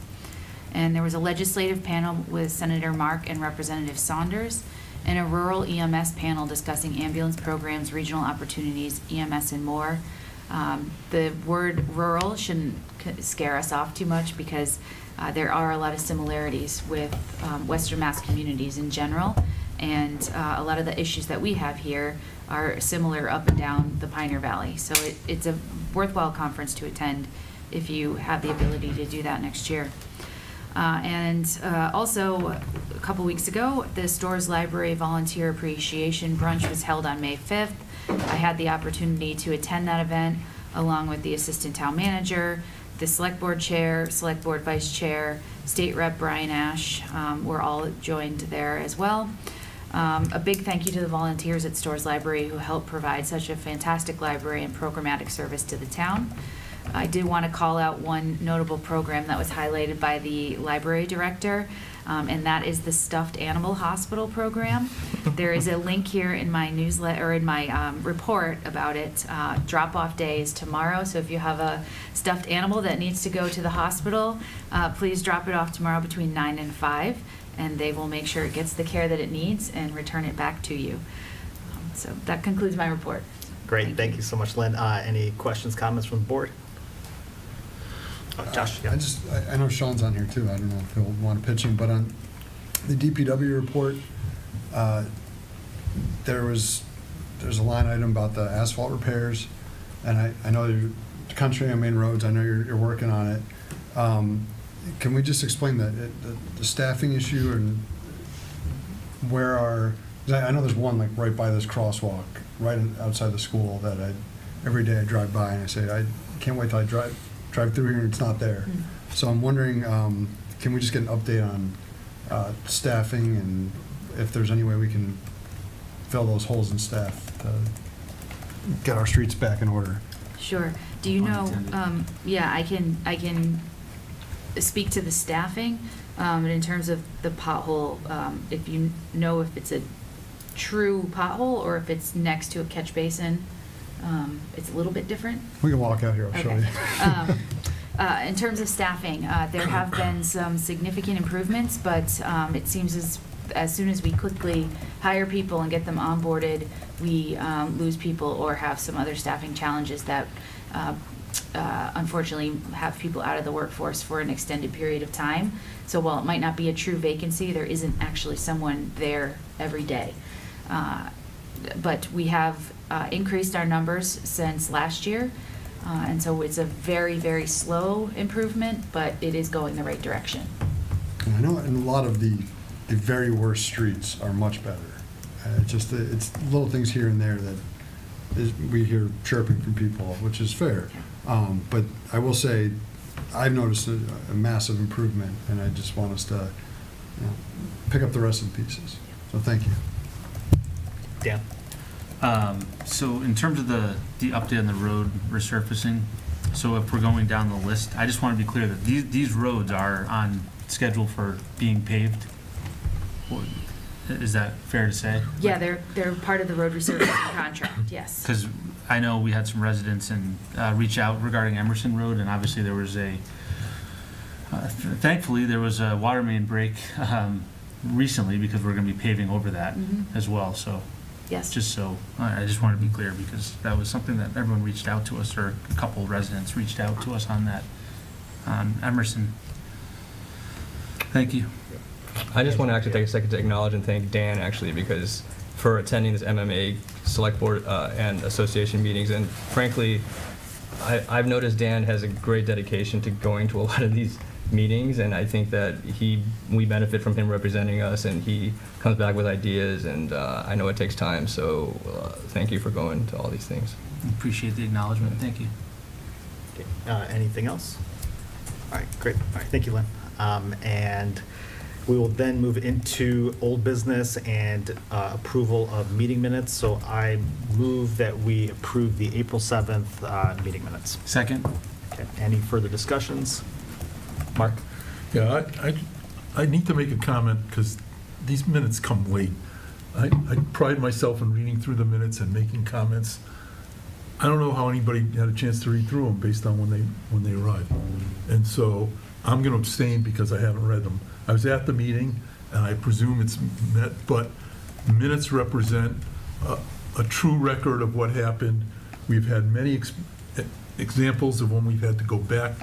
And there was a legislative panel with Senator Mark and Representative Saunders, and a rural EMS panel discussing ambulance programs, regional opportunities, EMS, and more. The word rural shouldn't scare us off too much because there are a lot of similarities with Western Mass communities in general, and a lot of the issues that we have here are similar up and down the Pioneer Valley. So it's a worthwhile conference to attend if you have the ability to do that next year. Also, a couple weeks ago, the Storrs Library Volunteer Appreciation Brunch was held on May 5th. I had the opportunity to attend that event along with the Assistant Town Manager, the Select Board Chair, Select Board Vice Chair, State Rep Brian Ash were all joined there as well. A big thank you to the volunteers at Storrs Library who helped provide such a fantastic library and programmatic service to the town. I did want to call out one notable program that was highlighted by the library director, and that is the Stuffed Animal Hospital program. There is a link here in my newsletter, or in my report about it. Drop-off day is tomorrow, so if you have a stuffed animal that needs to go to the hospital, please drop it off tomorrow between 9 and 5, and they will make sure it gets the care that it needs and return it back to you. So that concludes my report. Great, thank you so much, Lynn. Any questions, comments from the board? Josh, yeah. I know Sean's on here too. I don't know if he'll want to pitch in, but on the DPW report, there's a line item about the asphalt repairs, and I know you're country on main roads. I know you're working on it. Can we just explain the staffing issue and I know there's one like right by this crosswalk, right outside the school that every day I drive by and I say I can't wait till I drive through here and it's not there. So I'm wondering, can we just get an update on staffing, and if there's any way we can fill those holes in staff to get our streets back in order. Sure. Do you know, Unintended. yeah, I can speak to the staffing, and in terms of the pothole, if you know if it's a true pothole or if it's next to a catch basin, it's a little bit different. We can walk out here, I'll show you. In terms of staffing, there have been some significant improvements, but it seems as soon as we quickly hire people and get them onboarded, we lose people or have some other staffing challenges that unfortunately have people out of the workforce for an extended period of time. So while it might not be a true vacancy, there isn't actually someone there every day. But we have increased our numbers since last year. And so it's a very, very slow improvement, but it is going the right direction. And I know in a lot of the very worst streets are much better. It's little things here and there that we hear chirping from people, which is fair. But I will say, I've noticed a massive improvement, and I just want us to pick up the rest of the pieces. So thank you. Dan? So in terms of the update on the road resurfacing, so if we're going down the list, I just want to be clear that these roads are on schedule for being paved. Is that fair to say? Yeah, they're part of the road resurfacing contract, yes. Because I know we had some residents reach out regarding Emerson Road, and obviously there was thankfully there was a water main break recently, because we're going to be paving over that as well. So yes, just so I just want to be clear, because that was something that everyone reached out to us, or a couple of residents reached out to us on that, on Emerson. Thank you. I just want to actually take a second to acknowledge and thank Dan, actually, because for attending this MMA Select Board and Association meetings. And frankly, I've noticed Dan has a great dedication to going to a lot of these meetings, and I think that we benefit from him representing us, and he comes back with ideas, and I know it takes time, so thank you for going to all these things. Appreciate the acknowledgement. Thank you. Okay. Anything else? All right, great. All right, thank you, Lynn. And we will then move into old business and approval of meeting minutes. So I move that we approve the April 7th meeting minutes. Second. Okay. Any further discussions? Mark? Yeah, I need to make a comment, because these minutes come late. I pride myself in reading through the minutes and making comments. I don't know how anybody had a chance to read through them based on when they arrived. And so I'm going to abstain because I haven't read them. I was at the meeting, and I presume it's met, but minutes represent a true record of what happened. We've had many examples of when we've had to go back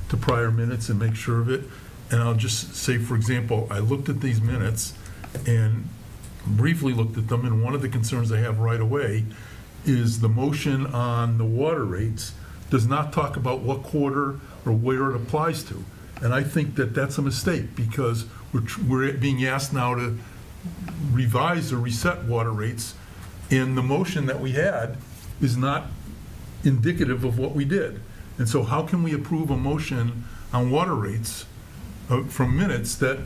to prior minutes and make sure of it. And I'll just say, for example, I looked at these minutes and briefly looked at them, and one of the concerns I have right away is the motion on the water rates does not talk about what quarter or where it applies to. And I think that that's a mistake, because we're being asked now to revise or reset water rates, and the motion that we had is not indicative of what we did. And so how can we approve a motion on water rates from minutes that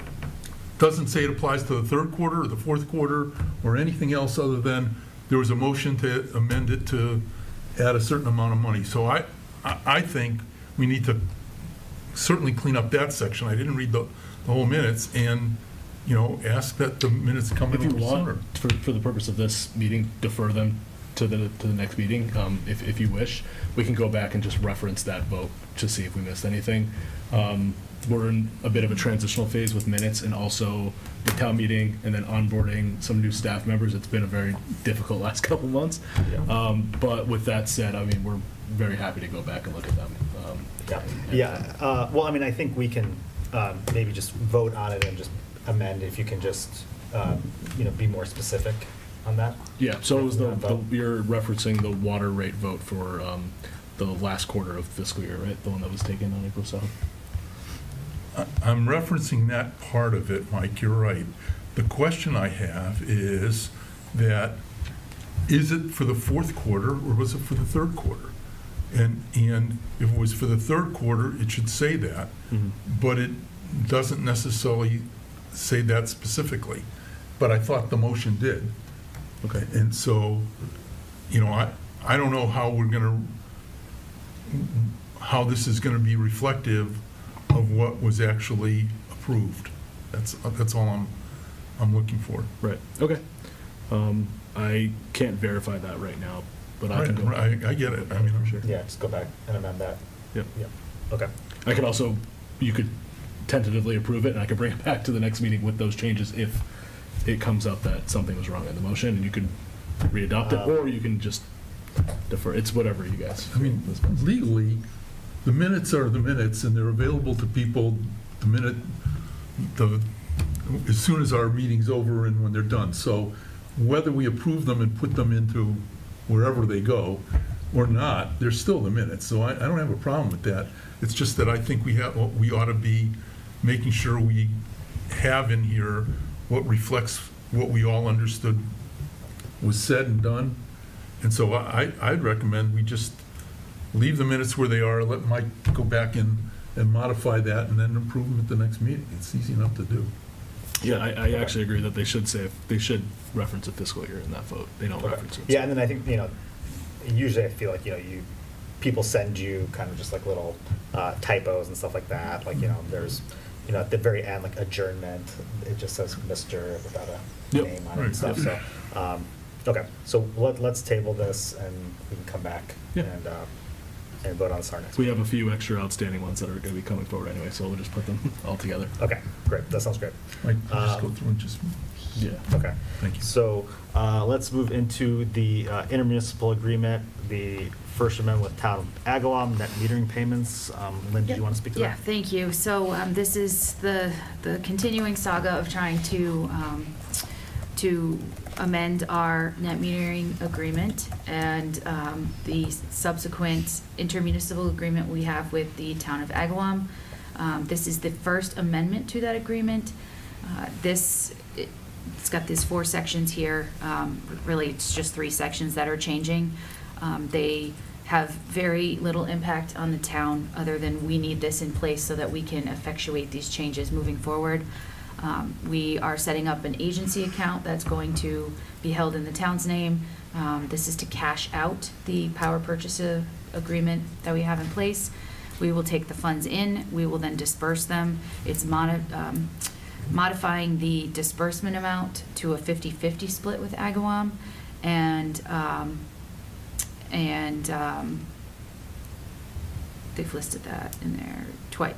doesn't say it applies to the third quarter or the fourth quarter or anything else other than there was a motion to amend it to add a certain amount of money? So I think we need to certainly clean up that section. I didn't read the whole minutes, and, ask that the minutes come in If you a little sooner. want, for the purpose of this meeting, defer them to the next meeting, if you wish. We can go back and just reference that vote to see if we missed anything. We're in a bit of a transitional phase with minutes, and also the town meeting, and then onboarding some new staff members. It's been a very difficult last couple months. But with that said, we're very happy to go back and look at them. Well, I think we can maybe just vote on it and just amend, if you can just, be more specific on that. Yeah, so it was you're referencing the water rate vote for the last quarter of fiscal year, right? The one that was taken on April 7th? I'm referencing that part of it, Mike, you're right. The question I have is is it for the fourth quarter, or was it for the third quarter? And if it was for the third quarter, it should say that, but it doesn't necessarily say that specifically, but I thought the motion did. Okay. And so, you know, I don't know how how this is gonna be reflective of what was actually approved. That's all I'm looking for. Right, okay. I can't verify that right now, but I can go. Right, I get it, I mean, I'm sure. Yeah, just go back and amend that. Yep. Yep, okay. I could also, you could tentatively approve it, and I could bring it back to the next meeting with those changes if it comes up that something was wrong in the motion, and you could re-adopt it, or you can just defer. It's whatever you guys. I mean, legally, the minutes are the minutes, and they're available to people as soon as our meeting's over and when they're done. So whether we approve them and put them into wherever they go or not, they're still the minutes. So I don't have a problem with that. It's just that I think we ought to be making sure we have in here what reflects what we all understood was said and done. And so I'd recommend we just leave the minutes where they are, let Mike go back in and modify that, and then approve them at the next meeting. It's easy enough to do. Yeah, I actually agree that they should reference a fiscal year in that vote. They don't reference it. Yeah, and then I think, usually I feel like, people send you kind of just like little typos and stuff like that. Like, there's, at the very end, like adjournment, it just says Mr. without a Yep. name on it and Right. stuff. So, okay, so let's table this and we can come back Yep. and vote on this our next. We have a few extra outstanding ones that are going to be coming forward anyway, so we'll just put them all together. Okay, great, that sounds great. Mike, just go through and just, Yeah. Okay. thank you. So let's move into the intermunicipal agreement, the First Amendment with Town of Agawam, net metering payments. Lynn, did you want to speak to that? Yeah, thank you. So this is the continuing saga of trying to amend our net metering agreement and the subsequent intermunicipal agreement we have with the Town of Agawam. This is the first amendment to that agreement. It's got these 4 sections here. Really, it's just 3 sections that are changing. They have very little impact on the town other than we need this in place so that we can effectuate these changes moving forward. We are setting up an agency account that's going to be held in the town's name. This is to cash out the power purchase agreement that we have in place. We will take the funds in, we will then disperse them. It's modifying the disbursement amount to a 50-50 split with Agawam, and they've listed that in there twice.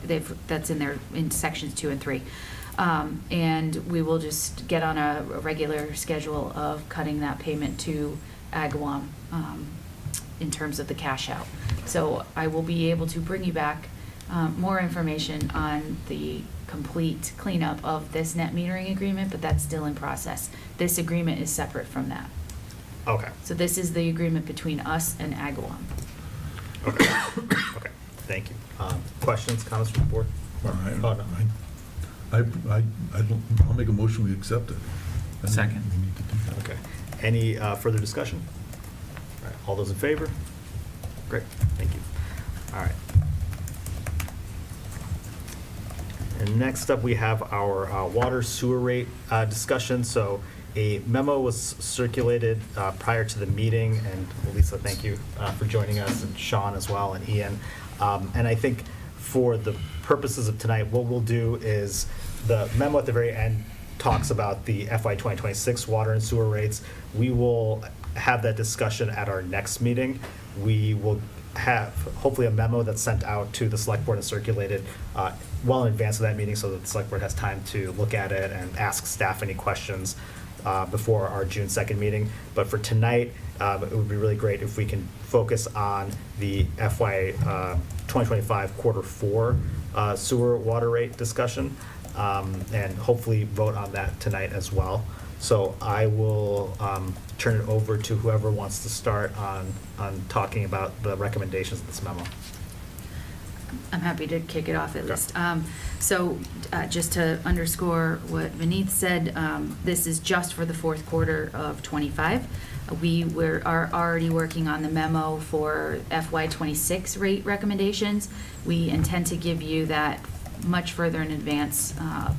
That's in there in sections 2 and 3. And we will just get on a regular schedule of cutting that payment to Agawam in terms of the cash out. So I will be able to bring you back more information on the complete cleanup of this net metering agreement, but that's still in process. This agreement is separate from that. Okay. So this is the agreement between us and Agawam. Okay. Okay. Thank you. Questions, comments from the board? Oh, no. I'll make a motion, we accept it. I think Second. we need to do that. Okay. Any further discussion? All right. All those in favor? Great. Thank you. All right. And next up, we have our water sewer rate discussion. So a memo was circulated prior to the meeting, and Lisa, thank you for joining us, and Sean as well, and Ian. And I think for the purposes of tonight, what we'll do is the memo at the very end talks about the FY 2026 water and sewer rates. We will have that discussion at our next meeting. We will have hopefully a memo that's sent out to the select board and circulated well in advance of that meeting so that the select board has time to look at it and ask staff any questions before our June 2nd meeting. But for tonight, it would be really great if we can focus on the FY 2025 quarter 4 sewer water rate discussion and hopefully vote on that tonight as well. So I will turn it over to whoever wants to start on talking about the recommendations of this memo. I'm happy to kick it off at least. So just to underscore what Vineeth said, this is just for the 4th quarter of 25. We are already working on the memo for FY 26 rate recommendations. We intend to give you that much further in advance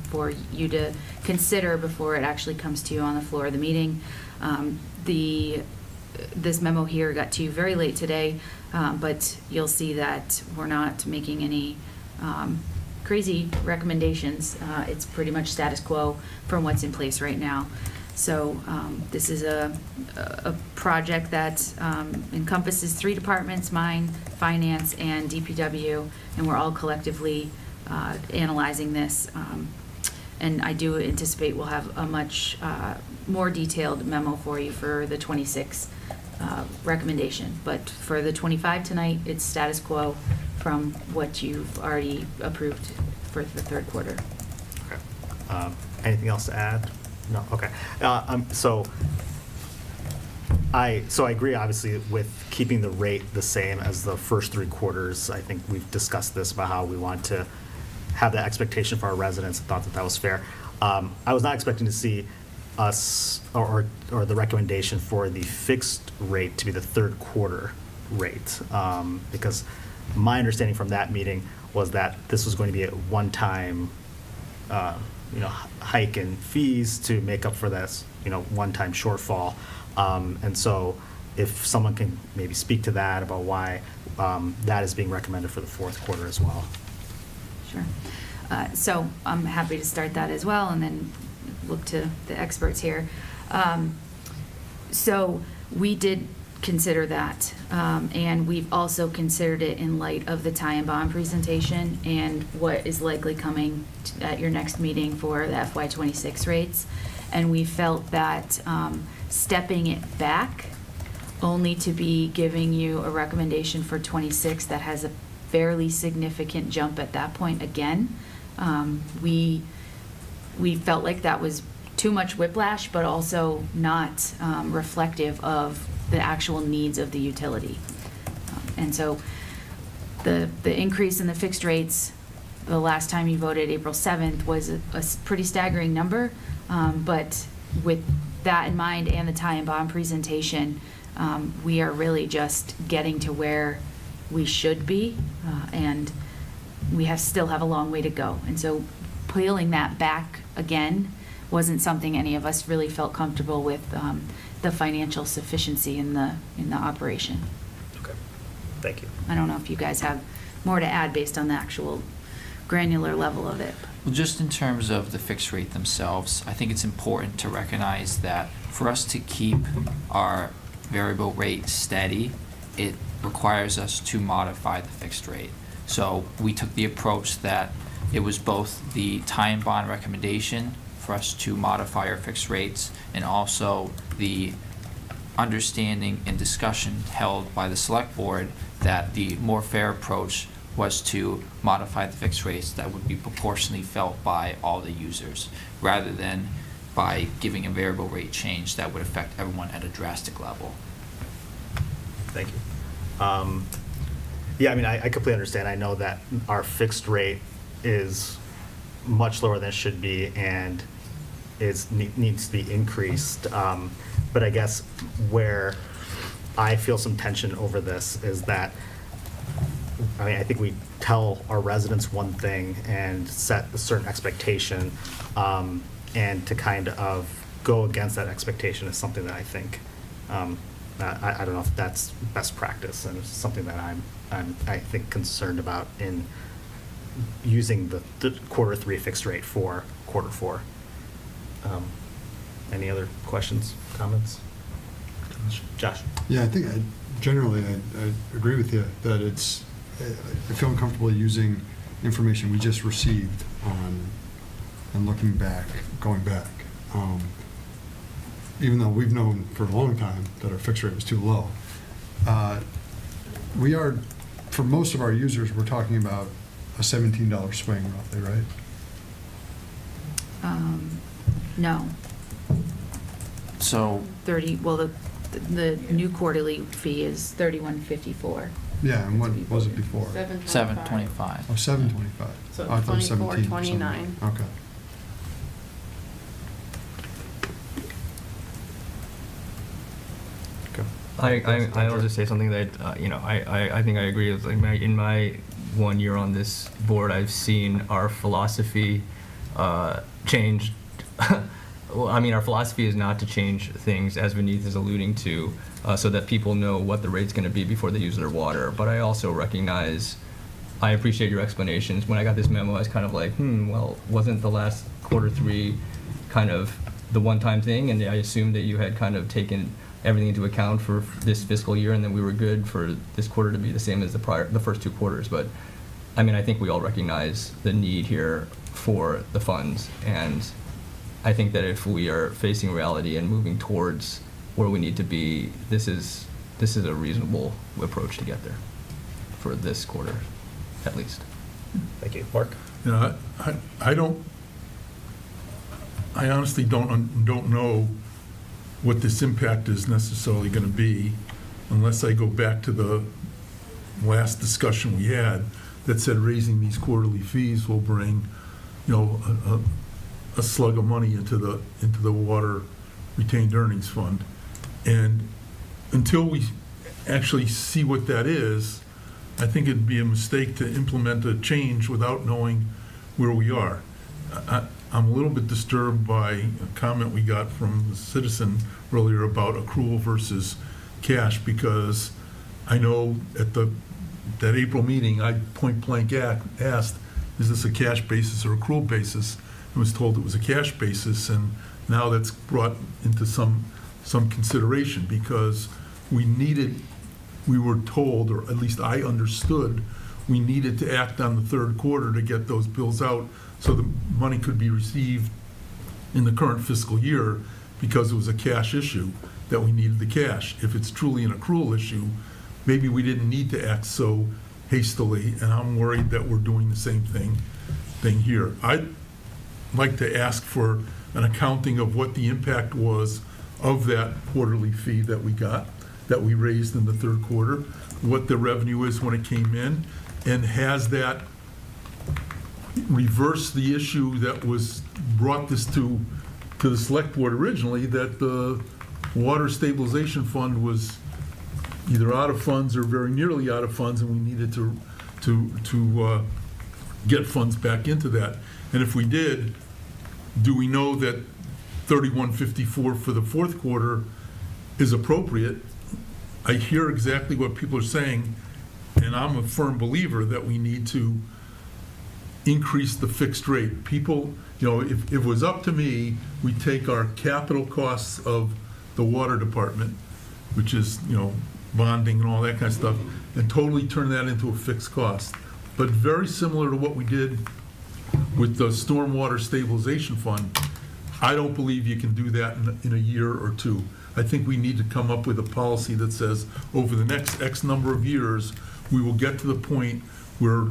for you to consider before it actually comes to you on the floor of the meeting. This memo here got to you very late today, but you'll see that we're not making any crazy recommendations. It's pretty much status quo from what's in place right now. So this is a project that encompasses 3 departments, mine, finance, and DPW, and we're all collectively analyzing this. And I do anticipate we'll have a much more detailed memo for you for the 26 recommendation. But for the 25 tonight, it's status quo from what you've already approved for the third quarter. Okay. Anything else to add? No, okay. So I agree, obviously, with keeping the rate the same as the first 3 quarters. I think we've discussed this about how we want to have that expectation for our residents and thought that that was fair. I was not expecting to see us or the recommendation for the fixed rate to be the third quarter rate, because my understanding from that meeting was that this was going to be a one-time hike in fees to make up for this, one-time shortfall. And so if someone can maybe speak to that about why that is being recommended for the fourth quarter as well. Sure. So I'm happy to start that as well and then look to the experts here. So we did consider that, and we've also considered it in light of the tie and bond presentation and what is likely coming at your next meeting for the FY26 rates. And we felt that stepping it back only to be giving you a recommendation for 26 that has a fairly significant jump at that point again, we felt like that was too much whiplash, but also not reflective of the actual needs of the utility. And so the increase in the fixed rates, the last time you voted, April 7th, was a pretty staggering number. But with that in mind and the tie and bond presentation, we are really just getting to where we should be, and we still have a long way to go. And so peeling that back again wasn't something any of us really felt comfortable with, the financial sufficiency in the operation. Okay, thank you. I don't know if you guys have more to add based on the actual granular level of it. Well, just in terms of the fixed rate themselves, I think it's important to recognize that for us to keep our variable rate steady, it requires us to modify the fixed rate. So we took the approach that it was both the tie and bond recommendation for us to modify our fixed rates, and also the understanding and discussion held by the select board that the more fair approach was to modify the fixed rates that would be proportionally felt by all the users, rather than by giving a variable rate change that would affect everyone at a drastic level. Thank you. Yeah, I mean, I completely understand. I know that our fixed rate is much lower than it should be and needs to be increased. But I guess where I feel some tension over this is that, I think we tell our residents one thing and set a certain expectation, and to kind of go against that expectation is something that I think, I don't know if that's best practice, and it's something that I think concerned about in using the quarter 3 fixed rate for quarter 4. Any other questions, comments? Josh? Yeah, I think generally I agree with you that I feel uncomfortable using information we just received and going back. Even though we've known for a long time that our fixed rate was too low. For most of our users, we're talking about a $17 swing roughly, right? No. So 30, well, the new quarterly fee is $31.54. Yeah, and what was it before? $7.25. Oh, $7.25. So I thought it was 17 or something. $24.29. Okay. Okay. I'll just say something that I think I agree with. Like in my 1 year on this board, I've seen our philosophy change. Well, I mean, our philosophy is not to change things, as Vineeth is alluding to, so that people know what the rate's going to be before they use their water. But I also recognize, I appreciate your explanations. When I got this memo, I was kind of like, well, wasn't the last Q3 kind of the one-time thing? And I assumed that you had kind of taken everything into account for this fiscal year, and then we were good for this quarter to be the same as the first 2 quarters. But I mean, I think we all recognize the need here for the funds, and I think that if we are facing reality and moving towards where we need to be, this is a reasonable approach to get there for this quarter, at least. Thank you. Mark? You know, I honestly don't know what this impact is necessarily going to be unless I go back to the last discussion we had that said raising these quarterly fees will bring, you know, a slug of money into the water retained earnings fund. And until we actually see what that is, I think it'd be a mistake to implement a change without knowing where we are. I'm a little bit disturbed by a comment we got from the citizen earlier about accrual versus cash, because I know at that April meeting, I point blank asked, is this a cash basis or accrual basis? I was told it was a cash basis, and now that's brought into some consideration, because we were told, or at least I understood, we needed to act on the Q3 to get those bills out so the money could be received in the current fiscal year, because it was a cash issue that we needed the cash. If it's truly an accrual issue, maybe we didn't need to act so hastily, and I'm worried that we're doing the same thing here. I'd like to ask for an accounting of what the impact was of that quarterly fee that we raised in the Q3, what the revenue is when it came in, and has that reversed the issue that was brought this to the select board originally, that the water stabilization fund was either out of funds or very nearly out of funds, and we needed to get funds back into that. And if we did, do we know that 3154 for the Q4 is appropriate? I hear exactly what people are saying, and I'm a firm believer that we need to increase the fixed rate. People, you know, if it was up to me, we'd take our capital costs of the water department, which is, you know, bonding and all that kind of stuff, and totally turn that into a fixed cost. But very similar to what we did with the stormwater stabilization fund, I don't believe you can do that in a year or two. I think we need to come up with a policy that says over the next X number of years, we will get to the point where,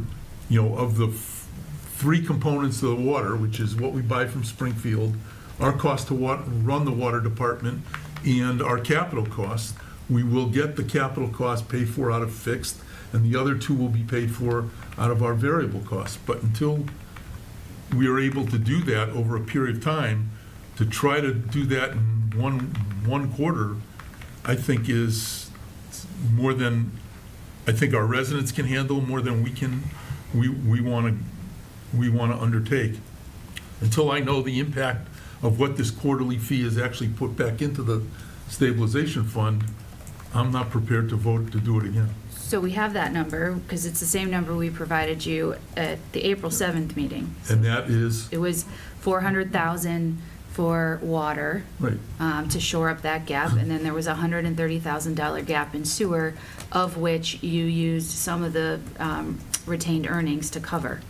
you know, of the 3 components of the water, which is what we buy from Springfield, our cost to run the water department, and our capital costs, we will get the capital cost paid for out of fixed, and the other 2 will be paid for out of our variable costs. But until we are able to do that over a period of time, to try to do that in one quarter, I think is more than I think our residents can handle, more than we want to undertake. Until I know the impact of what this quarterly fee is actually put back into the stabilization fund, I'm not prepared to vote to do it again. So we have that number, because it's the same number we provided you at the April 7th meeting. And that is? It was $400,000 for water. Right. To shore up that gap, and then there was a $130,000 gap in sewer, of which you used some of the retained earnings to cover.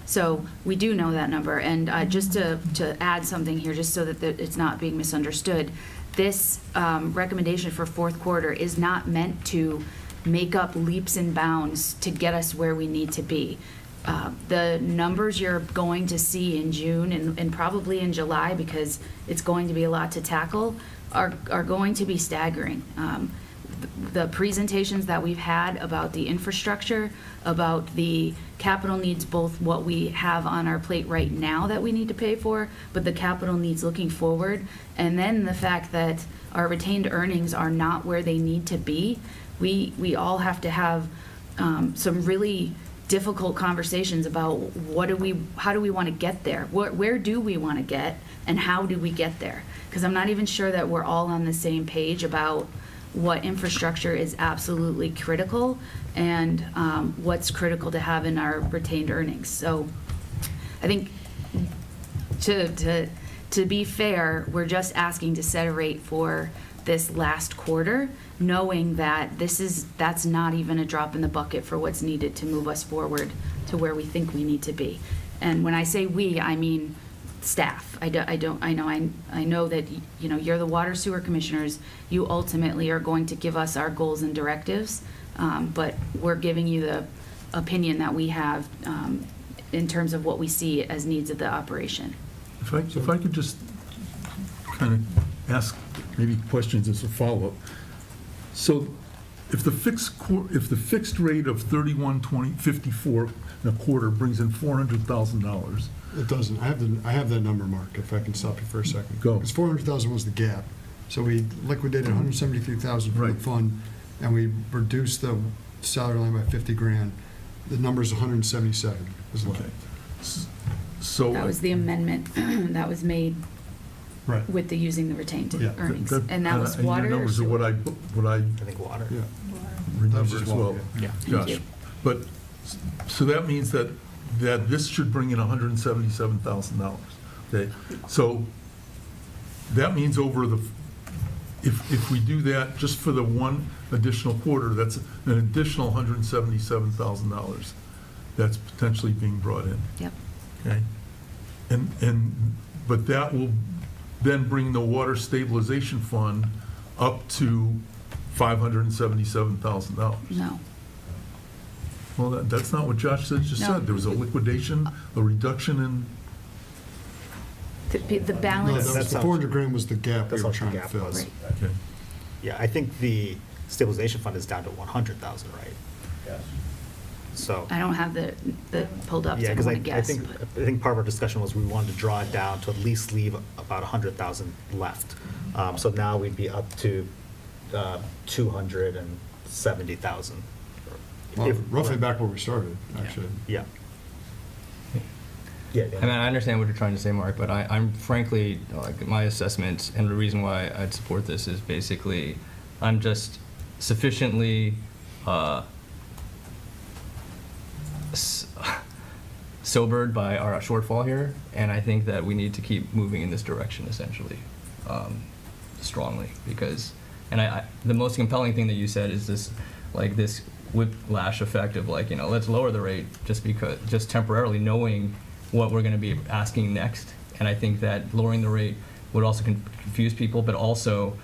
So we do know that number, and just to add something here, just so that it's not being misunderstood, this recommendation for Q4 is not meant to make up leaps and bounds to get us where we need to be. The numbers you're going to see in June and probably in July, because it's going to be a lot to tackle, are going to be staggering. The presentations that we've had about the infrastructure, about the capital needs, both what we have on our plate right now that we need to pay for, but the capital needs looking forward, and then the fact that our retained earnings are not where they need to be. We all have to have some really difficult conversations about how do we want to get there? Where do we want to get, and how do we get there? Because I'm not even sure that we're all on the same page about what infrastructure is absolutely critical and what's critical to have in our retained earnings. So I think to be fair, we're just asking to set a rate for this last quarter, knowing that that's not even a drop in the bucket for what's needed to move us forward to where we think we need to be. And when I say we, I mean staff. I know that, you know, you're the water sewer commissioners. You ultimately are going to give us our goals and directives, but we're giving you the opinion that we have in terms of what we see as needs of the operation. If I could just kind of ask maybe questions as a follow-up. So if the fixed rate of $31.54 and a quarter brings in $400,000. It doesn't. I have that number, Mark, if I can stop you for a second. Go. Because 400,000 was the gap. So we liquidated 173,000 from the fund, and we reduced the salary line by 50 grand. The number's 177 is left. Okay. So That was the amendment that was made right with the using the retained Yeah. earnings. And that was water. Your numbers are what I think water. Yeah. remember as well. Yeah. Thank Josh. you. But, so that means that this should bring in $177,000, okay? So that means over the, if we do that just for the one additional quarter, that's an additional $177,000 that's potentially being brought in. Yep. Okay? But that will then bring the water stabilization fund up to $577,000. No. Well, that's not what Josh just No. said. There was a liquidation, a reduction in, The No, balance. that was, the 400 grand was the gap we That's were what the trying to gap fill. was. okay. Yeah, I think the stabilization fund is down to 100,000, right? Yes. So. I don't have the pulled up, so Yeah, I because don't I want to guess. think, but- I think part of our discussion was we wanted to draw it down to at least leave about 100,000 left. So now we'd be up to 270,000. Well, If- roughly back where we started, actually. Yeah. Yeah. I mean, I understand what you're trying to say, Mark, but I'm frankly, like, my assessment and the reason why I'd support this is basically, I'm just sufficiently sobered by our shortfall here, and I think that we need to keep moving in this direction, essentially, strongly, because, and the most compelling thing that you said is this, like, this whiplash effect of, like, you know, let's lower the rate just temporarily, knowing what we're going to be asking next. And I think that lowering the rate would also confuse people, but also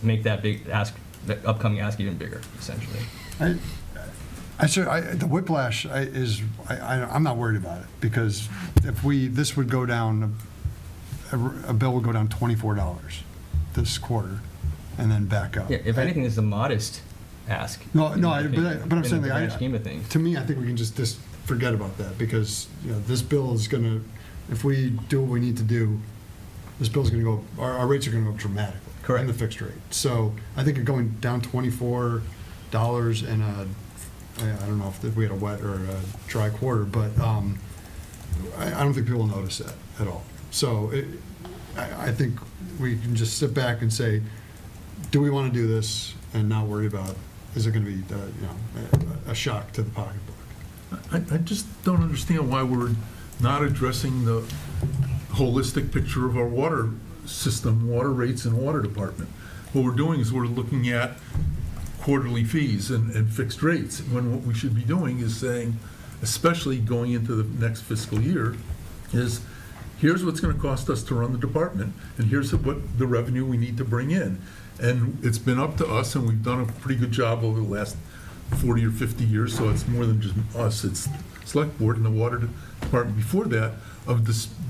make that big ask, the upcoming ask, even bigger, essentially. The whiplash I'm not worried about it, because if this would go down, a bill would go down $24 this quarter, and then back up. Yeah, if anything, this is a modest ask. No, in my opinion, but I'm saying, in the grand like, scheme of things. to me, I think we can just forget about that, because, you know, this bill is gonna, if we do what we need to do, this bill's gonna go, our rates are gonna go up dramatically. Correct. In the fixed rate. So I think it going down $24 in I don't know if we had a wet or a dry quarter, but I don't think people will notice that at all. So I think we can just sit back and say, do we want to do this, and not worry about, is it going to be a shock to the pocketbook? I just don't understand why we're not addressing the holistic picture of our water system, water rates, and water department. What we're doing is we're looking at quarterly fees and fixed rates, when what we should be doing is saying, especially going into the next fiscal year, is here's what's going to cost us to run the department, and here's what the revenue we need to bring in. And it's been up to us, and we've done a pretty good job over the last 40 or 50 years, so it's more than just us, it's Select Board and the Water Department before that, of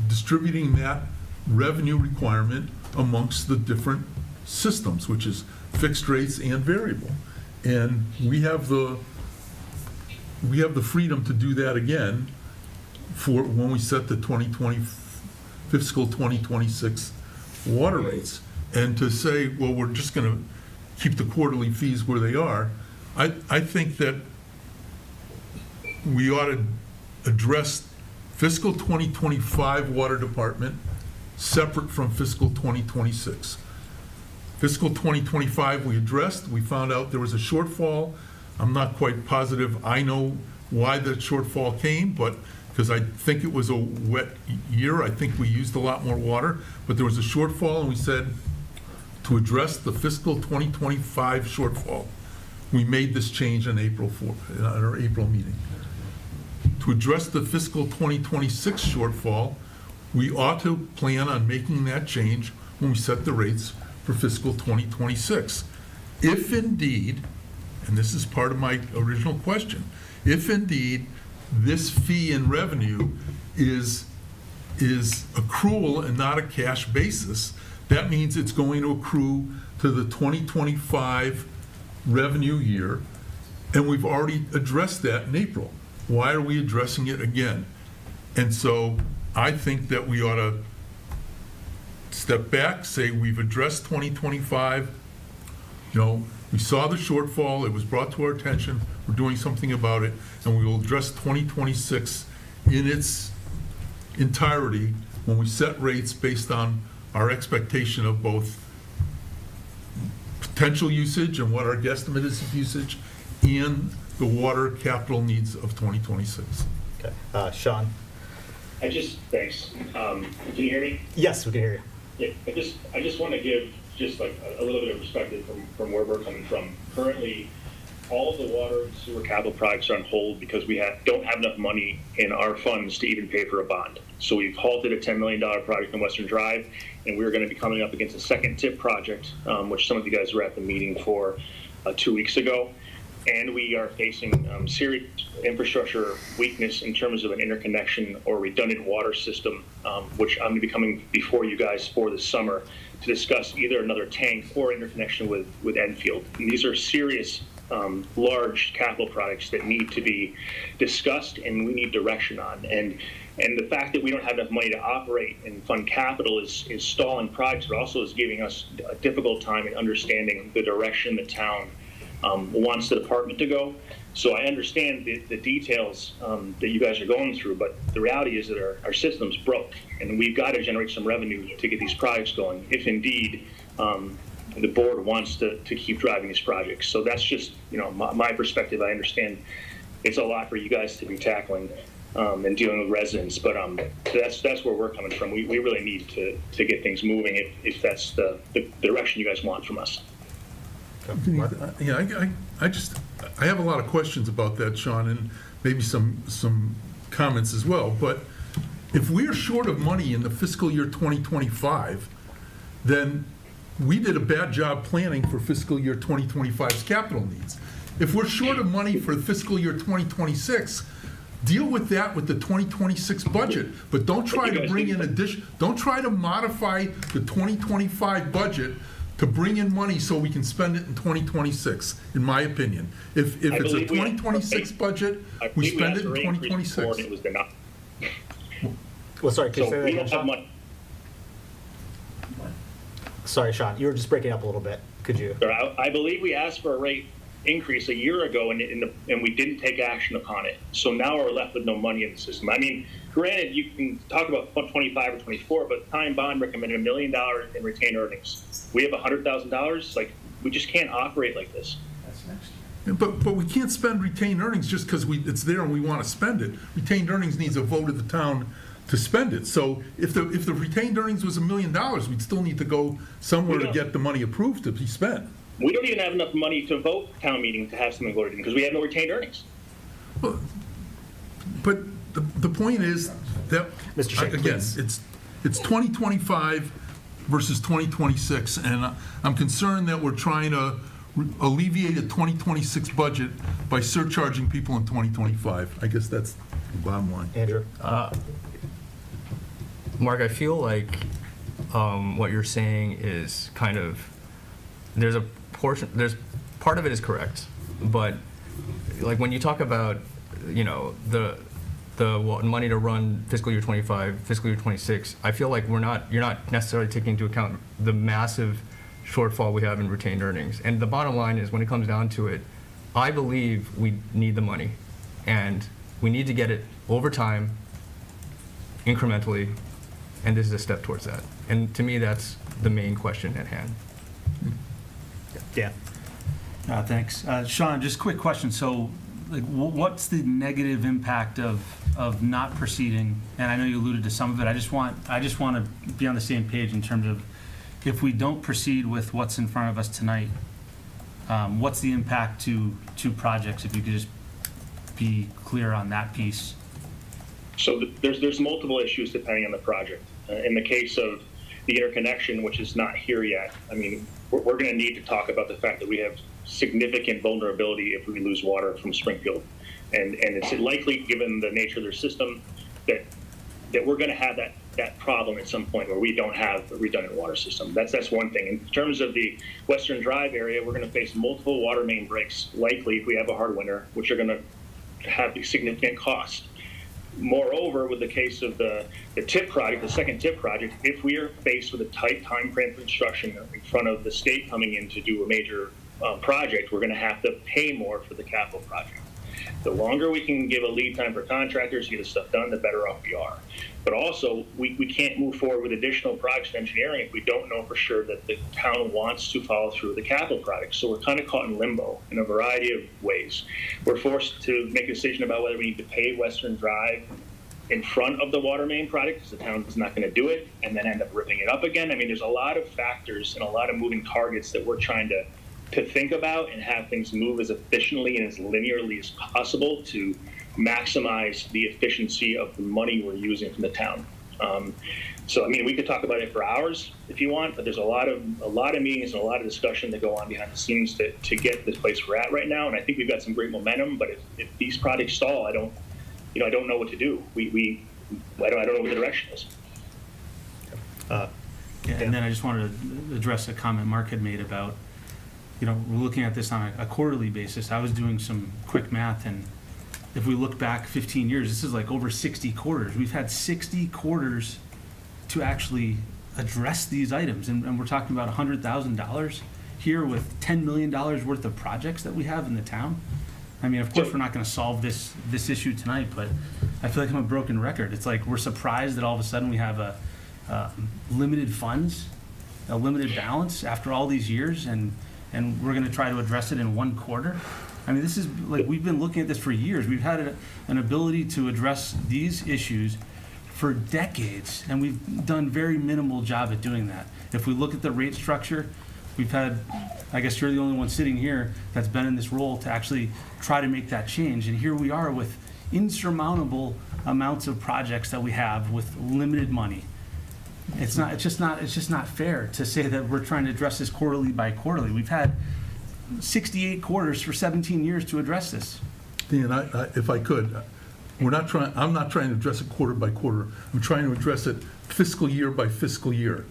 distributing that revenue requirement amongst the different systems, which is fixed rates and variable. And we have the freedom to do that again for when we set the fiscal 2026 water rates. And to say, well, we're just going to keep the quarterly fees where they are, I think that we ought to address fiscal 2025 water department separate from fiscal 2026. Fiscal 2025 we addressed, we found out there was a shortfall. I'm not quite positive I know why the shortfall came, but, because I think it was a wet year, I think we used a lot more water, but there was a shortfall, and we said, to address the fiscal 2025 shortfall, we made this change on April 4th, in our April meeting. To address the fiscal 2026 shortfall, we ought to plan on making that change when we set the rates for fiscal 2026. If indeed, and this is part of my original question, if indeed this fee and revenue is accrual and not a cash basis, that means it's going to accrue to the 2025 revenue year, and we've already addressed that in April. Why are we addressing it again? And so I think that we ought to step back, say we've addressed 2025, we saw the shortfall, it was brought to our attention, we're doing something about it, and we will address 2026 in its entirety when we set rates based on our expectation of both potential usage and what our guesstimate is of usage and the water capital needs of 2026. Okay, Sean? Thanks. Can you hear me? Yes, we can hear you. Yeah, I just want to give just like a little bit of perspective from where we're coming from. Currently, all of the water and sewer capital projects are on hold because we don't have enough money in our funds to even pay for a bond. So we've halted a $10 million project in Western Drive, and we're going to be coming up against a second TIP project, which some of you guys were at the meeting for 2 weeks ago. And we are facing serious infrastructure weakness in terms of an interconnection or redundant water system, which I'm going to be coming before you guys for this summer to discuss either another tank or interconnection with Enfield. And these are serious, large capital projects that need to be discussed and we need direction on. And the fact that we don't have enough money to operate and fund capital is stalling projects, but also is giving us a difficult time in understanding the direction the town wants the department to go. So I understand the details that you guys are going through, but the reality is that our system's broke, and we've got to generate some revenue to get these projects going, if indeed the board wants to keep driving these projects. So that's just my perspective. I understand it's a lot for you guys to be tackling and dealing with residents, but that's where we're coming from. We really need to get things moving if that's the direction you guys want from us. Yeah, I have a lot of questions about that, Sean, and maybe some comments as well. But if we are short of money in the fiscal year 2025, then we did a bad job planning for fiscal year 2025's capital needs. If we're short of money for fiscal year 2026, deal with that with the 2026 budget, but don't try to bring in don't try to modify the 2025 budget to bring in money so we can spend it in 2026. In my opinion, if it's a 2026 budget, we spend it in 2026. Well, sorry, can you So say that we again, don't have Sean? money. Sorry, Sean, you were just breaking up a little bit. Could you? I believe we asked for a rate increase a year ago, and we didn't take action upon it. So now we're left with no money in the system. I mean, granted, you can talk about 25 or 24, but Time Bond recommended $1 million in retained earnings. We have $100,000. Like, we just can't operate like this. That's next year. But we can't spend retained earnings just because it's there and we want to spend it. Retained earnings needs a vote of the town to spend it. So if the retained earnings was $1 million, we'd still need to go somewhere to get the money approved to be spent. We don't even have enough money to vote town meeting to have something voted in because we have no retained earnings. Well, but the point is that, Mr. Shea, again, please. it's 2025 versus 2026, and I'm concerned that we're trying to alleviate a 2026 budget by surcharging people in 2025. I guess that's the bottom line. Andrew? Mark, I feel like what you're saying is kind of, there's part of it is correct, but like when you talk about, the money to run fiscal year 25, fiscal year 26, I feel like you're not necessarily taking into account the massive shortfall we have in retained earnings. And the bottom line is, when it comes down to it, I believe we need the money, and We need to get it over time, incrementally, and this is a step towards that. And to me, that's the main question at hand. Dan? Thanks. Sean, just a quick question. So, like, what's the negative impact of not proceeding? And I know you alluded to some of it. I just want to be on the same page in terms of if we don't proceed with what's in front of us tonight, what's the impact to projects? If you could just be clear on that piece. So there's multiple issues depending on the project. In the case of the interconnection, which is not here yet, I mean, we're going to need to talk about the fact that we have significant vulnerability if we lose water from Springfield. And it's likely, given the nature of their system, that we're going to have that problem at some point where we don't have a redundant water system. That's one thing. In terms of the Western Drive area, we're going to face multiple water main breaks, likely if we have a hard winter, which are going to have significant cost. Moreover, with the case of the TIP project, the second TIP project, if we are faced with a tight time frame for construction in front of the state coming in to do a major project, we're going to have to pay more for the capital project. The longer we can give a lead time for contractors to get this stuff done, the better off we are. But also, we can't move forward with additional project engineering if we don't know for sure that the town wants to follow through with the capital project. So we're kind of caught in limbo in a variety of ways. We're forced to make a decision about whether we need to pay Western Drive in front of the water main project because the town is not going to do it and then end up ripping it up again. I mean, there's a lot of factors and a lot of moving targets that we're trying to think about and have things move as efficiently and as linearly as possible to maximize the efficiency of the money we're using from the town. So, I mean, we could talk about it for hours if you want, but there's a lot of meetings and a lot of discussion that go on behind the scenes to get this place we're at right now. And I think we've got some great momentum. But if these projects stall, I don't know what to do. I don't know what the direction is. And then I just wanted to address a comment Mark had made about, we're looking at this on a quarterly basis. I was doing some quick math, and if we look back 15 years, this is like over 60 quarters. We've had 60 quarters to actually address these items, and we're talking about $100,000 here with $10 million worth of projects that we have in the town. I mean, of course, we're not going to solve this issue tonight, but I feel like I'm a broken record. It's like we're surprised that all of a sudden we have a limited funds, a limited balance after all these years, and we're going to try to address it in one quarter. I mean, this is like, we've been looking at this for years. We've had an ability to address these issues for decades, and we've done very minimal job at doing that. If we look at the rate structure, we've had, I guess you're the only one sitting here that's been in this role to actually try to make that change. And here we are with insurmountable amounts of projects that we have with limited money. It's just not fair to say that we're trying to address this quarterly by quarterly. We've had 68 quarters for 17 years to address this. Dan, if I could, I'm not trying to address it quarter by quarter. I'm trying to address it fiscal year by fiscal year.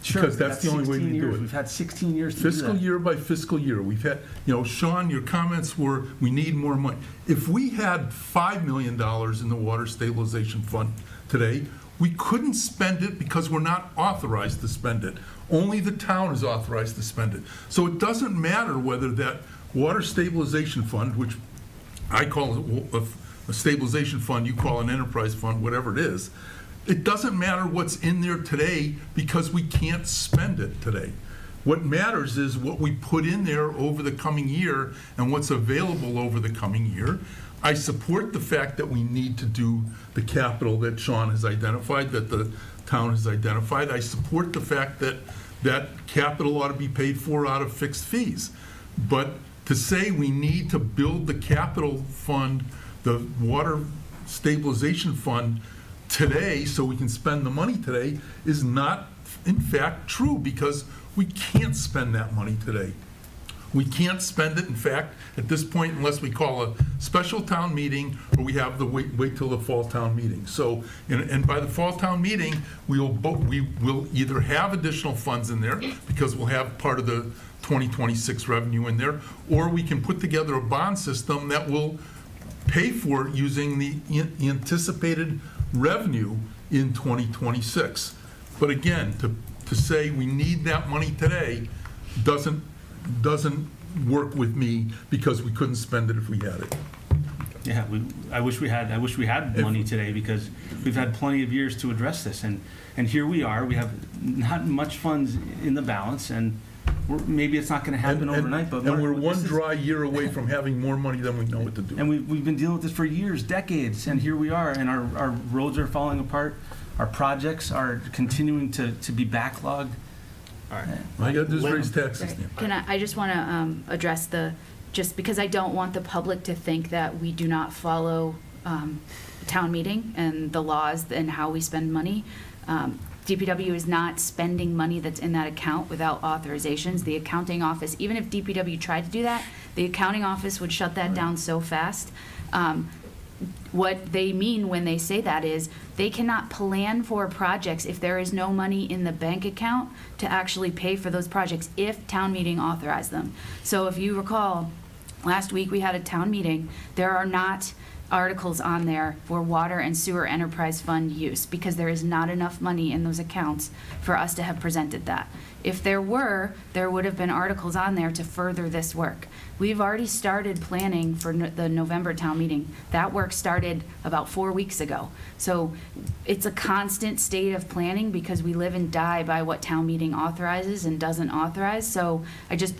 Sure, Because that's the only way we do it. We've had 16 years to do that. Fiscal year by fiscal year. We've had, Sean, your comments were, we need more money. If we had $5 million in the water stabilization fund today, we couldn't spend it because we're not authorized to spend it. Only the town is authorized to spend it. So it doesn't matter whether that water stabilization fund, which I call a stabilization fund, you call an enterprise fund, whatever it is, it doesn't matter what's in there today because we can't spend it today. What matters is what we put in there over the coming year and what's available over the coming year. I support the fact that we need to do the capital that Sean has identified, that the town has identified. I support the fact that that capital ought to be paid for out of fixed fees. But to say we need to build the capital fund, the water stabilization fund today so we can spend the money today is not, in fact, true because we can't spend that money today. We can't spend it, in fact, at this point, unless we call a special town meeting or we have the wait till the fall town meeting. So, and by the fall town meeting, we will either have additional funds in there because we'll have part of the 2026 revenue in there, or we can put together a bond system that will pay for it using the anticipated revenue in 2026. But again, to say we need that money today doesn't work with me because we couldn't spend it if we had it. Yeah, I wish we had money today, because we've had plenty of years to address this, and here we are. We have not much funds in the balance, and maybe it's not going to happen overnight. But And we're Mark, one dry year away from having more money than we know what to do. and we've been dealing with this for years, decades, and here we are, and our roads are falling apart. Our projects are continuing to be backlogged. All right. All you gotta do is raise taxes. Sorry. I just want to address just because I don't want the public to think that we do not follow town meeting and the laws and how we spend money. DPW is not spending money that's in that account without authorizations. The accounting office, even if DPW tried to do that, the accounting office would shut that down so fast. What they mean when they say that is they cannot plan for projects if there is no money in the bank account to actually pay for those projects if town meeting authorized them. So if you recall, last week we had a town meeting. There are not articles on there for water and sewer enterprise fund use because there is not enough money in those accounts for us to have presented that. If there were, there would have been articles on there to further this work. We've already started planning for the November town meeting. That work started about 4 weeks ago. So it's a constant state of planning because we live and die by what town meeting authorizes and doesn't authorize. So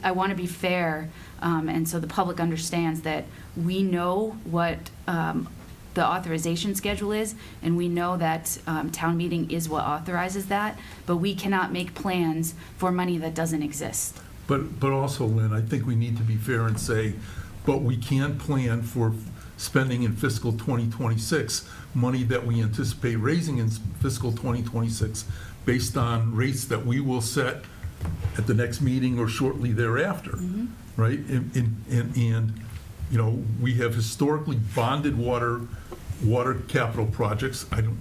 I want to be fair, and so the public understands that we know what the authorization schedule is, and we know that town meeting is what authorizes that, but we cannot make plans for money that doesn't exist. But also, Lynn, I think we need to be fair and say, but we can plan for spending in fiscal 2026, money that we anticipate raising in fiscal 2026 based on rates that we will set at the next meeting or shortly thereafter, right? And you know, we have historically bonded water capital projects. I can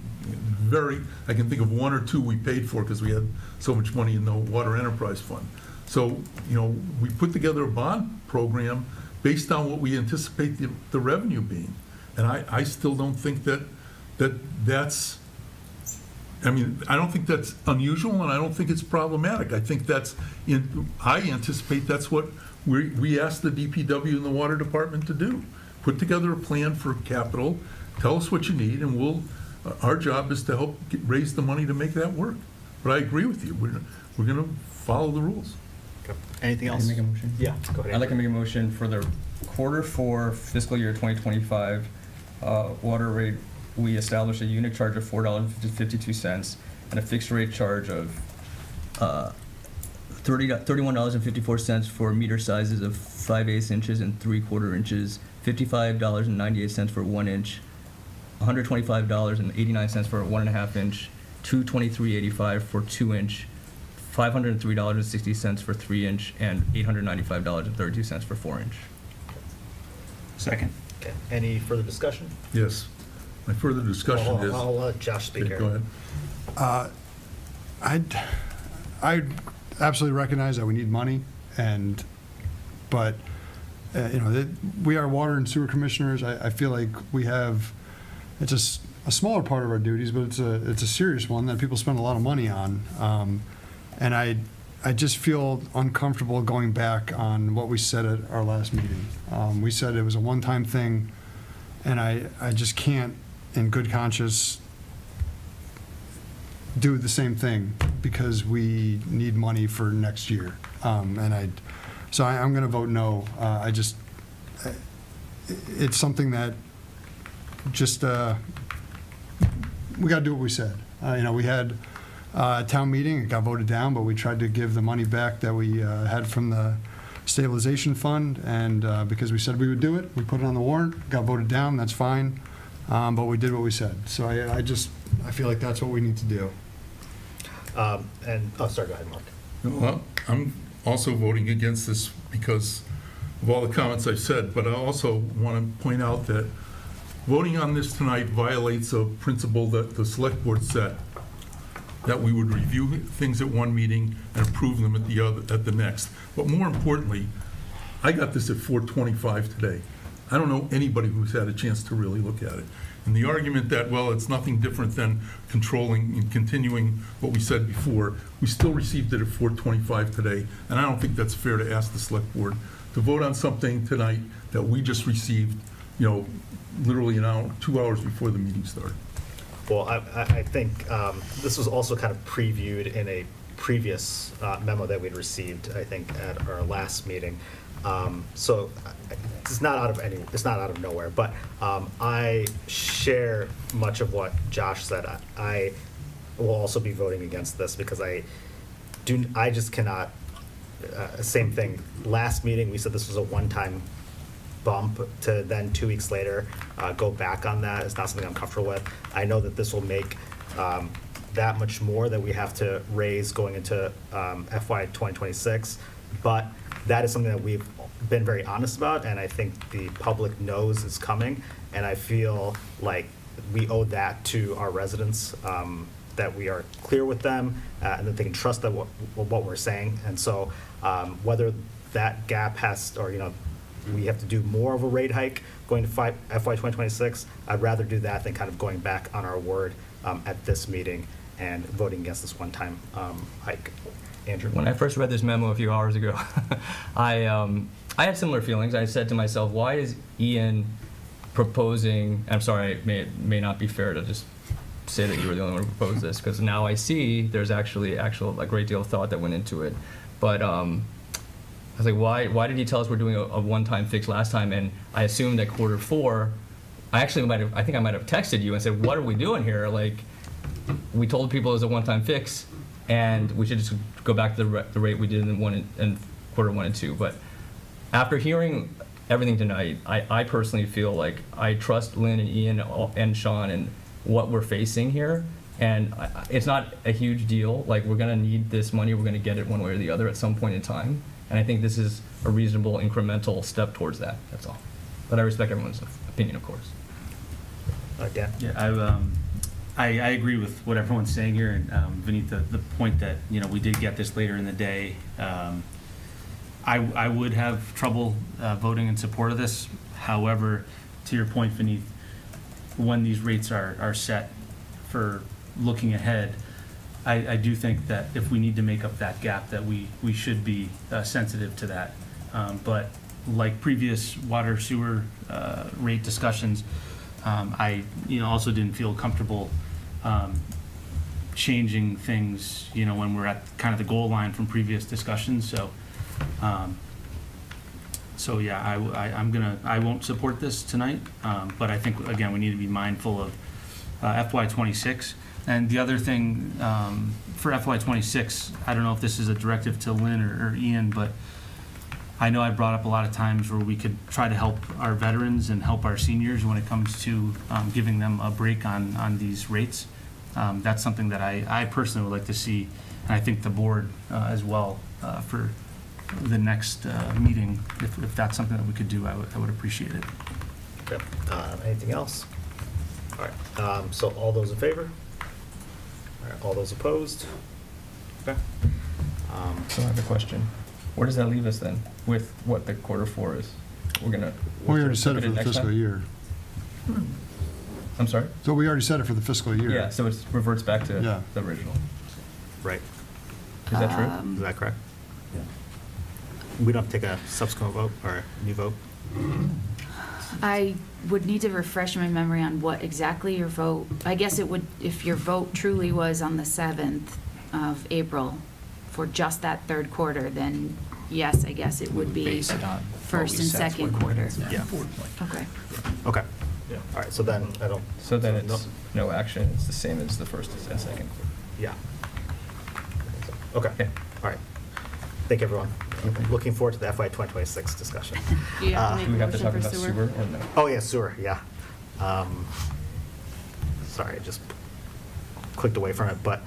think of one or two we paid for because we had so much money in the Water Enterprise Fund. So, you know, we put together a bond program based on what we anticipate the revenue being. And I still don't think that's, I mean, I don't think that's unusual, and I don't think it's problematic. I think I anticipate that's what we asked the DPW and the Water Department to do. Put together a plan for capital, tell us what you need, and our job is to help raise the money to make that work. But I agree with you, we're going to follow the rules. Anything else? Can I make a motion? Yeah, go ahead. I'd like to make a motion for the Q4 fiscal year 2025 water rate. We establish a unit charge of $4.52 and a fixed rate charge of $31.54 for meter sizes of 5/8 inches and 3/4 inches, $55.98 for 1 inch, $125.89 for a 1.5 inch, $223.85 for 2 inch, $503.60 for 3 inch, and $895.32 for 4 inch. Second. Okay. Any further discussion? Yes. My further discussion is. I'll let Josh speak here. Go ahead. I absolutely recognize that we need money, but you know, we are water and sewer commissioners. I feel like we have, it's a smaller part of our duties, but it's a serious one that people spend a lot of money on. And I just feel uncomfortable going back on what we said at our last meeting. We said it was a one-time thing, and I just can't, in good conscience, do the same thing because we need money for next year. So I'm going to vote no. It's something that just, we got to do what we said. You know, we had a town meeting, it got voted down, but we tried to give the money back that we had from the stabilization fund, and because we said we would do it, we put it on the warrant, got voted down, that's fine, but we did what we said. So I feel like that's what we need to do. Sorry, go ahead, Mark. Well, I'm also voting against this because of all the comments I've said, but I also want to point out that voting on this tonight violates a principle that the select board set, that we would review things at one meeting and approve them at the next. But more importantly, I got this at 4:25 today. I don't know anybody who's had a chance to really look at it. And the argument that, well, it's nothing different than controlling and continuing what we said before, we still received it at 4:25 today, and I don't think that's fair to ask the select board to vote on something tonight that we just received, you know, literally 2 hours before the meeting started. Well, I think this was also kind of previewed in a previous memo that we'd received, I think, at our last meeting. So it's not out of nowhere, but I share much of what Josh said. I will also be voting against this because I just cannot, same thing. Last meeting, we said this was a one-time bump to then 2 weeks later go back on that. It's not something I'm comfortable with. I know that this will make that much more that we have to raise going into FY 2026, but that is something that we've been very honest about, and I think the public knows is coming, and I feel like we owe that to our residents, that we are clear with them, and that they can trust that what we're saying. And so whether that gap has, or we have to do more of a rate hike going to FY 2026, I'd rather do that than kind of going back on our word at this meeting and voting against this one-time hike. Andrew? When I first read this memo a few hours ago, I had similar feelings. I said to myself, why is Ian proposing, I'm sorry, it may not be fair to just say that you were the only one who proposed this, because now I see there's actually a great deal of thought that went into it. But I was like, why did he tell us we're doing a one-time fix last time? And I assumed that Q4, I think I might have texted you and said, what are we doing here? Like, we told people it was a one-time fix, and we should just go back to the rate we did in Q1 and 2. But after hearing everything tonight, I personally feel like I trust Lynn and Ian and Sean and what we're facing here. And it's not a huge deal. Like, we're going to need this money. We're going to get it one way or the other at some point in time. And I think this is a reasonable incremental step towards that. That's all. But I respect everyone's opinion, of course. Dan? Yeah, I agree with what everyone's saying here, and Vineet, the point that we did get this later in the day. I would have trouble voting in support of this. However, to your point, Vineet, when these rates are set for looking ahead, I do think that if we need to make up that gap, that we should be sensitive to that. But like previous water sewer rate discussions, I also didn't feel comfortable changing things when we're at kind of the goal line from previous discussions. So yeah, I won't support this tonight, but I think again we need to be mindful of FY26. And the other thing for FY26, I don't know if this is a directive to Lynn or Ian, but I know I brought up a lot of times where we could try to help our veterans and help our seniors when it comes to giving them a break on these rates. That's something that I personally would like to see, and I think the board as well for the next meeting. If that's something that we could do, I would appreciate it. Okay. Anything else? All right. So all those in favor? All right. All those opposed? Okay. So I have a question. Where does that leave us then with what the Q4 is? We already set it for the fiscal year. I'm sorry? So we already set it for the fiscal year. Yeah, so it reverts back to the original. Right. Is that true? Is that correct? Yeah. We don't have to take a subsequent vote or a new vote? I would need to refresh my memory on what exactly your vote, I guess it would, if your vote truly was on the 7th of April for just that third quarter, then yes, I guess it would be Base it on first and second quarter. Yeah. Okay. Okay. Yeah. All right, so then I don't. So then it's no action, it's the same as the first and second. Yeah. Okay. Yeah. All right. Thank you, everyone. Looking forward to the FY 2026 discussion. Do you have to Do we make a have to talk motion about for sewer or no? Oh, yeah, sewer, yeah. Sorry, I just clicked away from it, but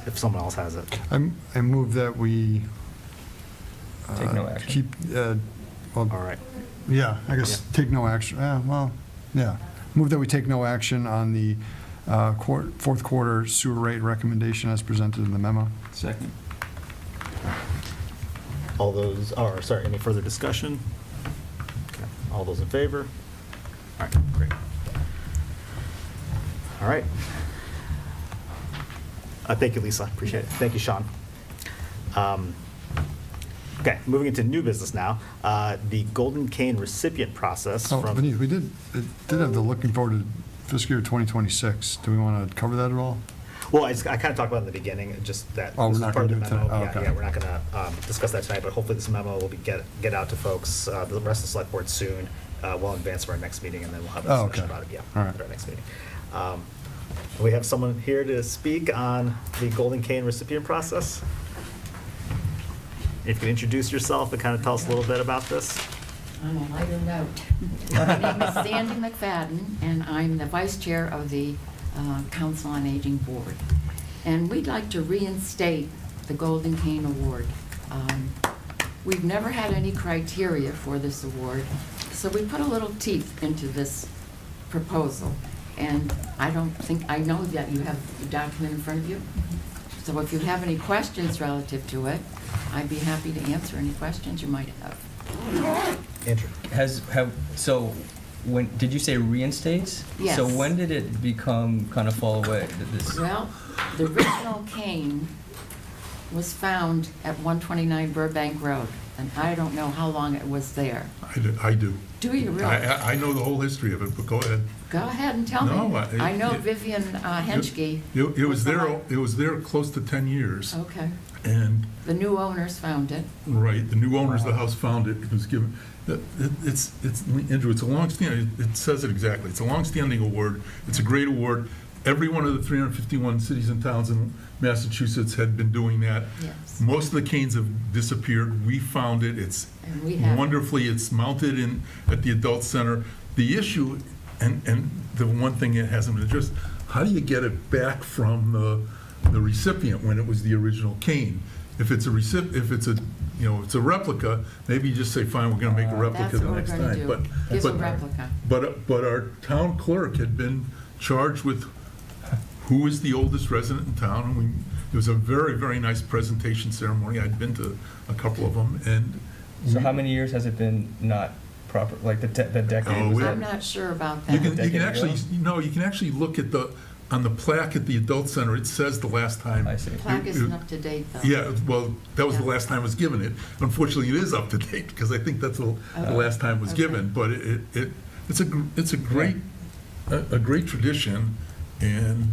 if someone else has it. I move that we Take no action. keep, All right. yeah, I guess take no action, move that we take no action on the fourth quarter sewer rate recommendation as presented in the memo. Second. All those, any further discussion? Okay. All those in favor? All right, great. All right. Thank you, Lisa. Appreciate it. Thank you, Sean. Okay, moving into new business now. The Golden Cane recipient process Oh, from. Denise, it did have the looking forward to fiscal year 2026. Do we want to cover that at all? Well, I kind of talked about it in the beginning, just that. Oh, this we're is not part gonna of the do it memo. tonight? Oh, Yeah, okay. we're not going to discuss that tonight, but hopefully this memo will get out to folks, the rest of the select board soon, well in advance of our next meeting, and then we'll have a Oh, discussion okay. about it, yeah, All right. at our next meeting. We have someone here to speak on the Golden Cane recipient process. If you could introduce yourself and kind of tell us a little bit about this. On a lighter note, my name is Sandy McFadden, and I'm the vice chair of the Council on Aging Board. And we'd like to reinstate the Golden Cane Award. We've never had any criteria for this award, so we put a little teeth into this proposal. And I know that you have the document in front of you. So if you have any questions relative to it, I'd be happy to answer any questions you might have. Andrew. So when, did you say reinstate? Yes. So when did it become, kind of fall away? Did this? Well, the original cane was found at 129 Burbank Road, and I don't know how long it was there. I do. Do you really? I know the whole history of it, but go ahead. Go ahead and tell No, me. I know Vivian Henschke. It was the there, one- it was there close to 10 years. Okay. And, The new owners found it. right, the new owners of the house found it. It was given, it's, Andrew, it's a long-standing, it says it exactly. It's a long-standing award. It's a great award. Every one of the 351 cities and towns in Massachusetts had been doing that. Yes. Most of the canes have disappeared. We found it. It's And we have. wonderfully, it's mounted at the adult center. The issue, and the one thing that hasn't been addressed, how do you get it back from the recipient when it was the original cane? If it's it's a replica, maybe you just say, fine, we're gonna make a replica That's the what we're next gonna time. do. But Give a but- replica. But our town clerk had been charged with who is the oldest resident in town, and it was a very, very nice presentation ceremony. I'd been to a couple of them, and. So how many years has it been not proper, like the decade? Oh, was we- that- I'm not sure about You that. can actually, you can actually look at on the plaque at the adult center, it says the last time. I see. Plaque isn't up to date, though. Yeah, well, that was the Yeah. last time it was given. Unfortunately, it is up to date, because I think that's the last time it was Okay. given. But it's a great tradition, and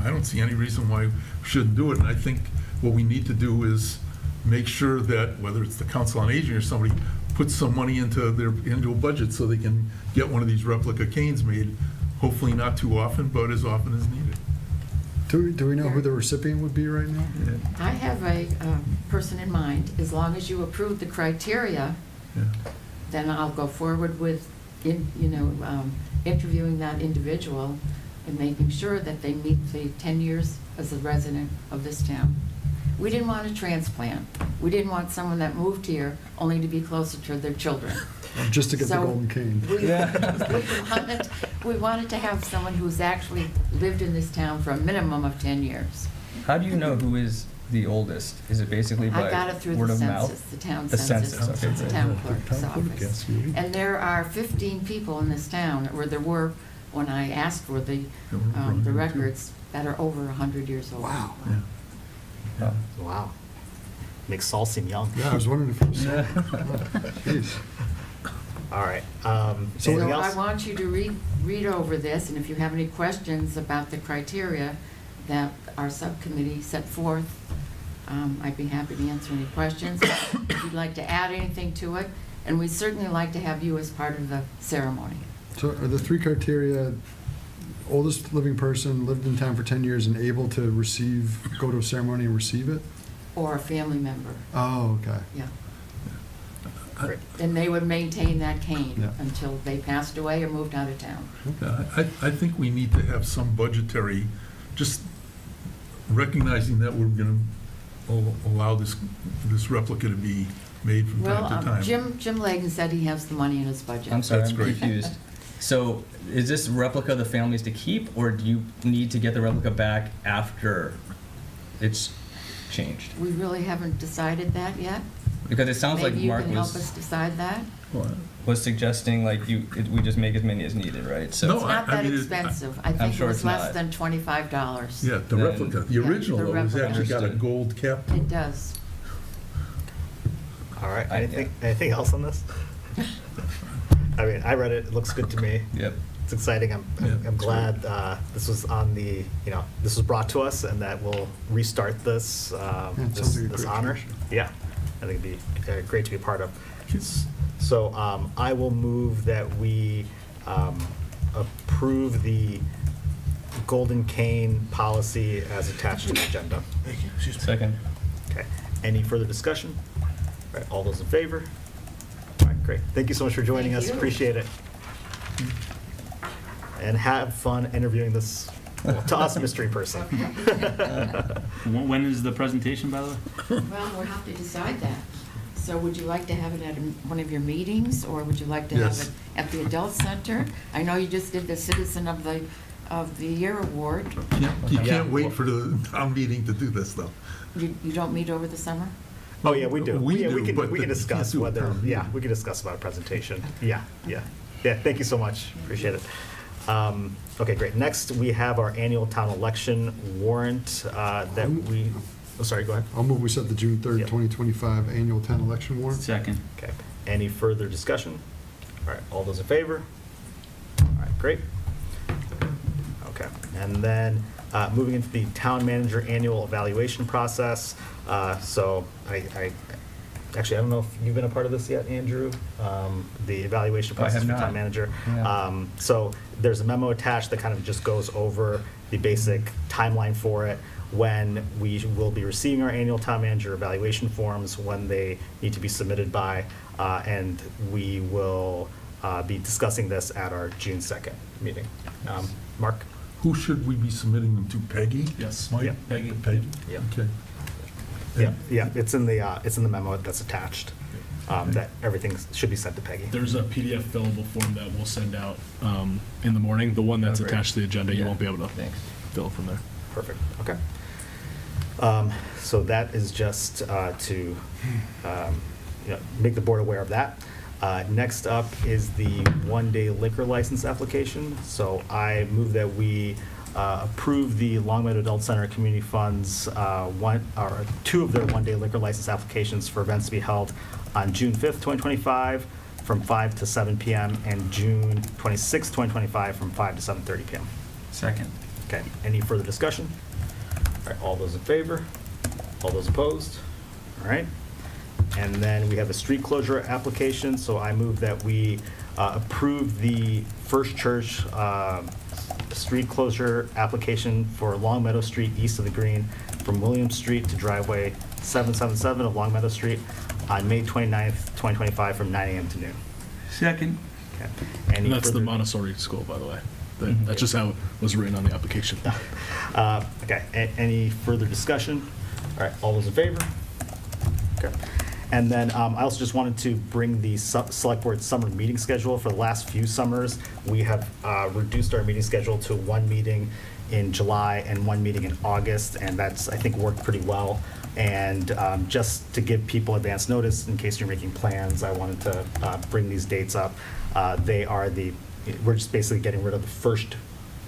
I don't see any reason why we shouldn't do it. And I think what we need to do is make sure that, whether it's the Council on Aging or somebody, puts some money into their annual budget so they can get one of these replica canes made, hopefully not too often, but as often as needed. Do we know who the recipient would be right now? I have a person in mind. As long as you approve the criteria, Yeah. then I'll go forward with, interviewing that individual and making sure that they meet the 10 years as a resident of this town. We didn't want a transplant. We didn't want someone that moved here only to be closer to their children. Just to get the So, golden cane. We wanted to have someone who's actually lived in this town for a minimum of 10 years. How do you know who is the oldest? Is it basically by I got it through word the of census, mouth? the town The census. census, okay, It's the great. town clerk's Town clerk, office. yes, you- And there are 15 people in this town, or there were, when I asked for the There were over 100 too. records, that are over 100 years old. Wow. Yeah. Wow. Makes Saul seem young. Yeah, I was wondering if it was. Jeez. All right. So Anything I else? want you to read over this, and if you have any questions about the criteria that our subcommittee set forth, I'd be happy to answer any questions. If you'd like to add anything to it, and we'd certainly like to have you as part of the ceremony. So are the three criteria, oldest living person, lived in town for 10 years and able to go to a ceremony and receive it? Or a family member, Oh, okay. yeah. Great. And they would maintain that cane Yeah. until they passed away or moved out of town. Yeah, I think we need to have some budgetary, just recognizing that we're going to allow this replica to be made from Well, time to time. Jim Lagan said he has the money in his budget. I'm sorry, That's I'm great. confused. So is this replica the family's to keep, or do you need to get the replica back after it's changed? We really haven't decided that yet. Because it sounds like Maybe you Mark can help us was decide that. suggesting like we just make as many as needed, right? So No, It's not I that mean, expensive. I think it sure was it's less not. than $25. Yeah, the Then- replica. The Yeah, original, the though, has replica. actually got a Understood. gold cap. It does. All right, anything else on this? I mean, I read it, it looks good to me. Yep. It's exciting, I'm glad this was on the, this was brought to us and that we'll restart this, it sounds like a this great honor. tradition. Yeah, I think it'd be great to be a part of. So I will move that we approve the Golden Cane policy as attached to the agenda. Thank you. Second. Okay, any further discussion? All right, all those in favor? All right, great. Thank you so much for joining Thank us, you. appreciate it. And have fun interviewing this, well, to us, mystery person. When is the presentation, by the way? Well, we'll have to decide that. So would you like to have it at one of your meetings, or would you like to Yes. have it at the Adult Center? I know you just did the Citizen of the Year Award. You can't wait for the town meeting to do this, though. You don't meet over the summer? Oh, yeah, we do. We Yeah, do, but we can you discuss can't do it whether, town meeting. we can discuss about a presentation. Yeah, thank you so much, appreciate it. Okay, great. Next, we have our annual town election warrant that we, oh, sorry, go ahead. I'll move we set the June 3rd, Yep. 2025 annual town election warrant. Second. Okay, any further discussion? All right, all those in favor? All right, great. Okay, and then moving into the town manager annual evaluation process. So actually, I don't know if you've been a part of this yet, Andrew, the evaluation I have process for not. town manager. Yeah. So there's a memo attached that kind of just goes over the basic timeline for it, when we will be receiving our annual town manager evaluation forms, when they need to be submitted by, and we will be discussing this at our June 2nd meeting. Mark? Who should we be submitting them to? Peggy? Yes. Mike? Yeah. Peggy. Peggy? Yeah. Okay. Yeah, it's in the memo that's attached, that everything should be sent to Peggy. There's a PDF fillable form that we'll send out in the morning. The one that's Oh, great. attached to the agenda, you Yeah. won't be able to Thanks. fill it from there. Perfect, okay. So that is just to make the board aware of that. Next up is the one-day liquor license application. So I move that we approve the Long Meadow Adult Center Community Funds, two of their one-day liquor license applications for events to be held on June 5th, 2025, from 5 to 7 p.m., and June 26th, 2025, from 5 to 7:30 p.m. Second. Okay, any further discussion? All right, all those in favor? All those opposed? All right. And then we have a street closure application, so I move that we approve the First Church street closure application for Long Meadow Street east of the Green from William Street to driveway 777 of Long Meadow Street on May 29th, 2025, from 9 a.m. to noon. Second. Okay. And that's the further- Montessori school, by the way. That's just how it was written on the application. Okay, any further discussion? All right, all those in favor? Okay. And then I also just wanted to bring the Select Board summer meeting schedule. For the last few summers, we have reduced our meeting schedule to one meeting in July and one meeting in August, and that's, I think, worked pretty well. And just to give people advance notice, in case you're making plans, I wanted to bring these dates up. We're just basically getting rid of the first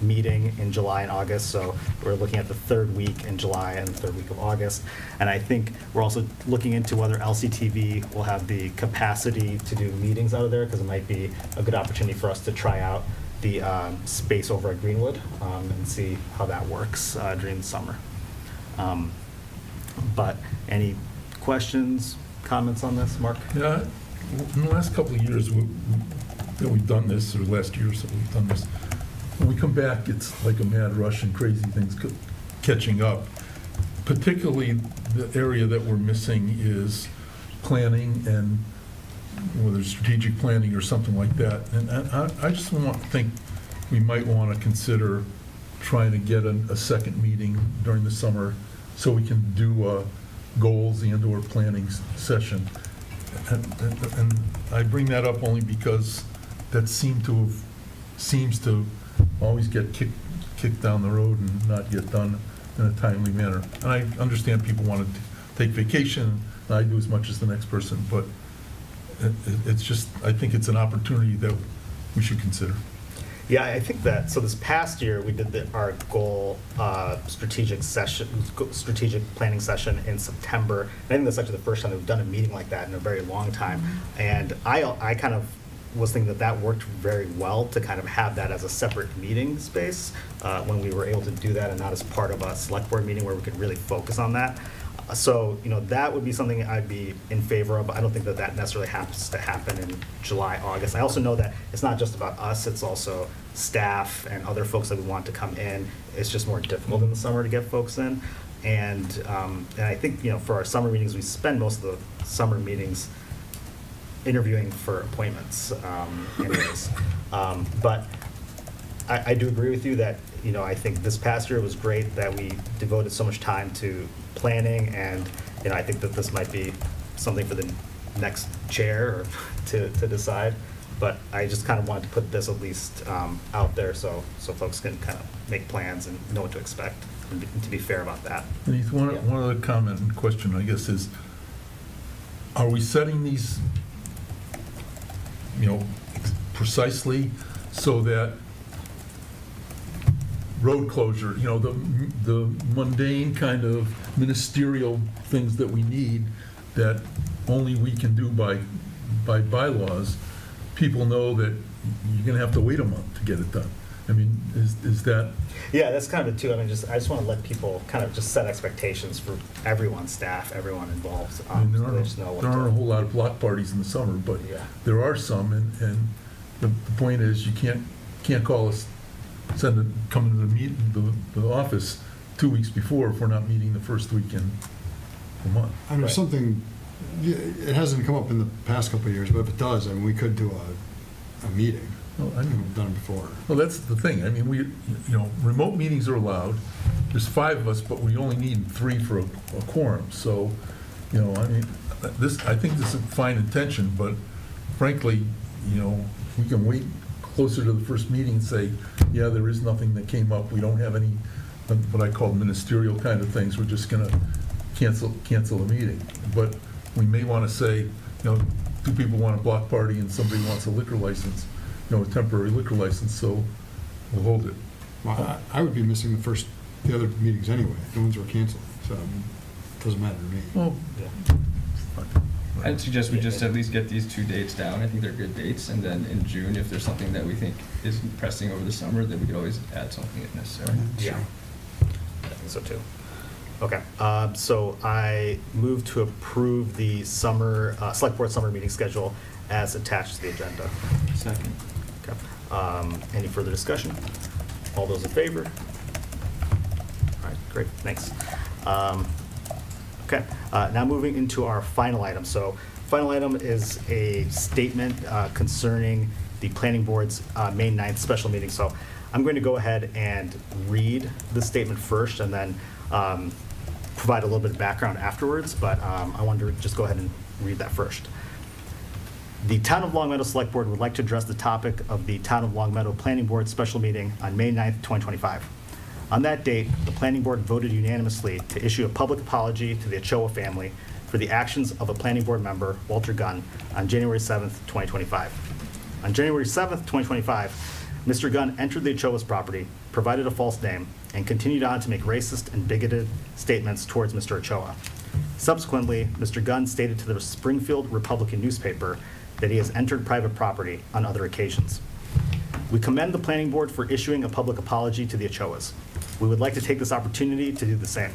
meeting in July and August, so we're looking at the third week in July and the third week of August. And I think we're also looking into whether LCTV will have the capacity to do meetings out of there, because it might be a good opportunity for us to try out the space over at Greenwood and see how that works during the summer. But any questions, comments on this, Mark? Yeah, in the last couple of years that we've done this, or last years that we've done this, when we come back, it's like a mad rush and crazy things catching up. Particularly, the area that we're missing is planning, and whether it's strategic planning or something like that. And I just think we might want to consider trying to get a second meeting during the summer so we can do goals and/or planning session. And I bring that up only because that seems to always get kicked down the road and not get done in a timely manner. And I understand people want to take vacation, and I do as much as the next person, but it's just, I think it's an opportunity that we should consider. Yeah, I think that, so this past year, we did our goal strategic planning session in September. And I think that's actually the first time that we've done a meeting like that in a very long time. And I kind of was thinking that worked very well to kind of have that as a separate meeting space when we were able to do that and not as part of a select board meeting where we could really focus on that. So, that would be something I'd be in favor of. I don't think that necessarily has to happen in July, August. I also know that it's not just about us, it's also staff and other folks that we want to come in. It's just more difficult in the summer to get folks in. And I think, for our summer meetings, we spend most of the summer meetings interviewing for appointments anyways. But I do agree with you that, I think this past year was great that we devoted so much time to planning, and, I think that this might be something for the next chair to decide. But I just kind of wanted to put this at least out there so folks can kind of make plans and know what to expect, and to be fair about that. And one other comment and question, I guess, is, are we setting these, precisely so that road closure, the mundane kind of ministerial things that we need that only we can do by bylaws, people know that you're gonna have to wait a month to get it done? I mean, is that? Yeah, that's kind of it too. I mean, I just want to let people kind of just set expectations for everyone, staff, everyone involved. I mean, So they just know what there aren't a to. whole lot of block parties in the summer, but Yeah. there are some, and the point is, you can't call us, come into the office 2 weeks before if we're not meeting the first weekend of the month. And there's something, it hasn't come up in the past couple of years, but if it does, I mean, we could do a meeting. Well, We've done it before. Well, that's the thing. I mean, remote meetings are allowed. There's 5 of us, but we only need 3 for a quorum. So, I mean, I think this is a fine intention, but frankly, we can wait closer to the first meeting and say, yeah, there is nothing that came up. We don't have any, what I call ministerial kind of things. We're just gonna cancel the meeting. But we may want to say, 2 people want a block party and somebody wants a liquor license, a temporary liquor license, so we'll hold it. Well, I would be missing the other meetings anyway. The ones were canceled, so it doesn't matter to me. Well, I'd suggest we just at least get these 2 dates down. I think they're good dates, and then in June, if there's something that we think is pressing over the summer, then we could always add something if necessary. Yeah. I think so too. Okay, so I move to approve the select board summer meeting schedule as attached to the agenda. Second. Okay. Any further discussion? All those in favor? All right, great, thanks. Okay, now moving into our final item. So final item is a statement concerning the planning board's May 9th special meeting. So I'm going to go ahead and read the statement first and then provide a little bit of background afterwards, but I wanted to just go ahead and read that first. The Town of Long Meadow Select Board would like to address the topic of the Town of Long Meadow Planning Board special meeting on May 9th, 2025. On that date, the Planning Board voted unanimously to issue a public apology to the Ochoa family for the actions of a Planning Board member, Walter Gunn, on January 7th, 2025. On January 7th, 2025, Mr. Gunn entered the Ochoa's property, provided a false name, and continued on to make racist and bigoted statements towards Mr. Ochoa. Subsequently, Mr. Gunn stated to the Springfield Republican newspaper that he has entered private property on other occasions. We commend the Planning Board for issuing a public apology to the Ochoas. We would like to take this opportunity to do the same.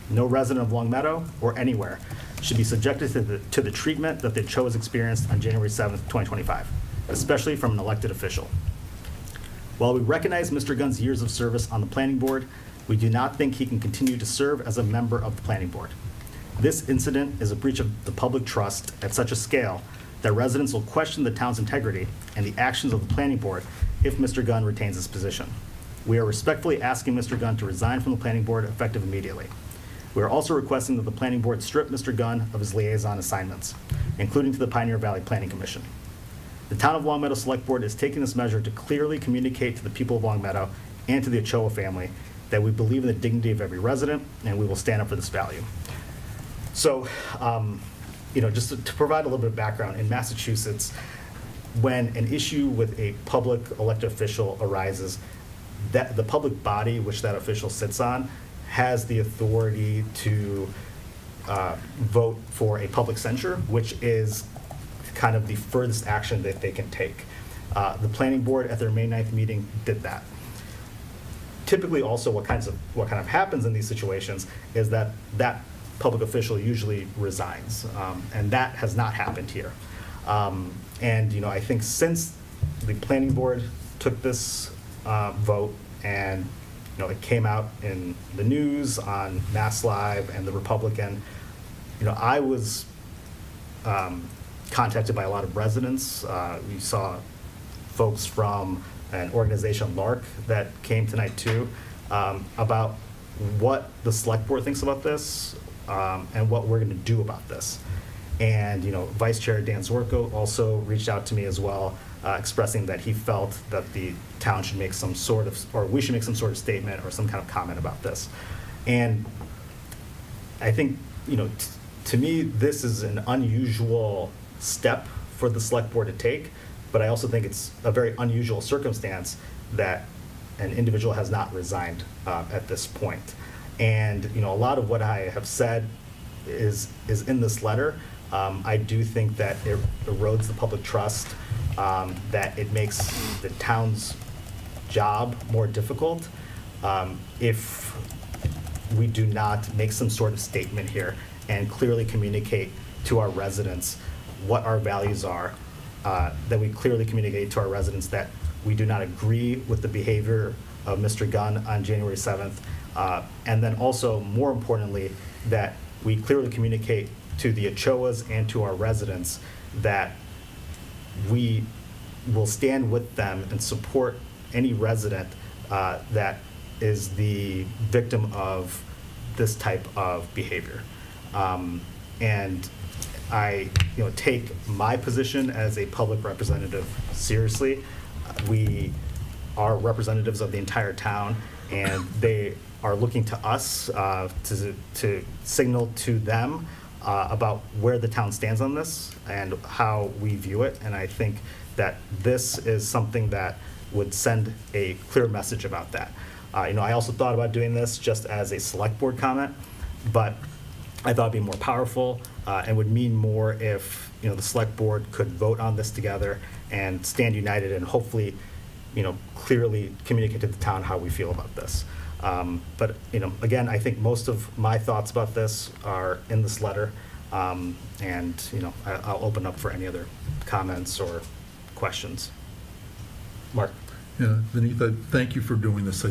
No resident of Long Meadow, or anywhere, should be subjected to the treatment that the Ochoas experienced on January 7th, 2025, especially from an elected official. While we recognize Mr. Gunn's years of service on the Planning Board, we do not think he can continue to serve as a member of the Planning Board. This incident is a breach of the public trust at such a scale that residents will question the town's integrity and the actions of the Planning Board if Mr. Gunn retains his position. We are respectfully asking Mr. Gunn to resign from the Planning Board effective immediately. We are also requesting that the Planning Board strip Mr. Gunn of his liaison assignments, including to the Pioneer Valley Planning Commission. The Town of Long Meadow Select Board is taking this measure to clearly communicate to the people of Long Meadow and to the Ochoa family that we believe in the dignity of every resident, and we will stand up for this value. So, just to provide a little bit of background, in Massachusetts, when an issue with a public elected official arises, that the public body which that official sits on has the authority to vote for a public censure, which is kind of the furthest action that they can take. The planning board at their May 9th meeting did that. Typically also what kind of happens in these situations is that that public official usually resigns, and that has not happened here. And I think since the planning board took this vote and it came out in the news on Mass Live and the Republican, I was contacted by a lot of residents. We saw folks from an organization, LARC, that came tonight too, about what the select board thinks about this and what we're going to do about this. And Vice Chair Dan Zorko also reached out to me as well, expressing that he felt that the town should make some sort of, or we should make some sort of statement or some kind of comment about this. And I think, to me, this is an unusual step for the select board to take, but I also think it's a very unusual circumstance that an individual has not resigned at this point. And a lot of what I have said is in this letter. I do think that it erodes the public trust, that it makes the town's job more difficult if we do not make some sort of statement here and clearly communicate to our residents what our values are, that we clearly communicate to our residents that we do not agree with the behavior of Mr. Gunn on January 7th, and then also, more importantly, that we clearly communicate to the Ochoas and to our residents that we will stand with them and support any resident that is the victim of this type of behavior. And I take my position as a public representative seriously. We are representatives of the entire town, and they are looking to us to signal to them about where the town stands on this and how we view it. And I think that this is something that would send a clear message about that. I also thought about doing this just as a select board comment, but I thought it'd be more powerful and would mean more if the select board could vote on this together and stand united and hopefully clearly communicate to the town how we feel about this. But again, I think most of my thoughts about this are in this letter, and I'll open up for any other comments or questions. Mark. Yeah, Vineetha, thank you for doing this. I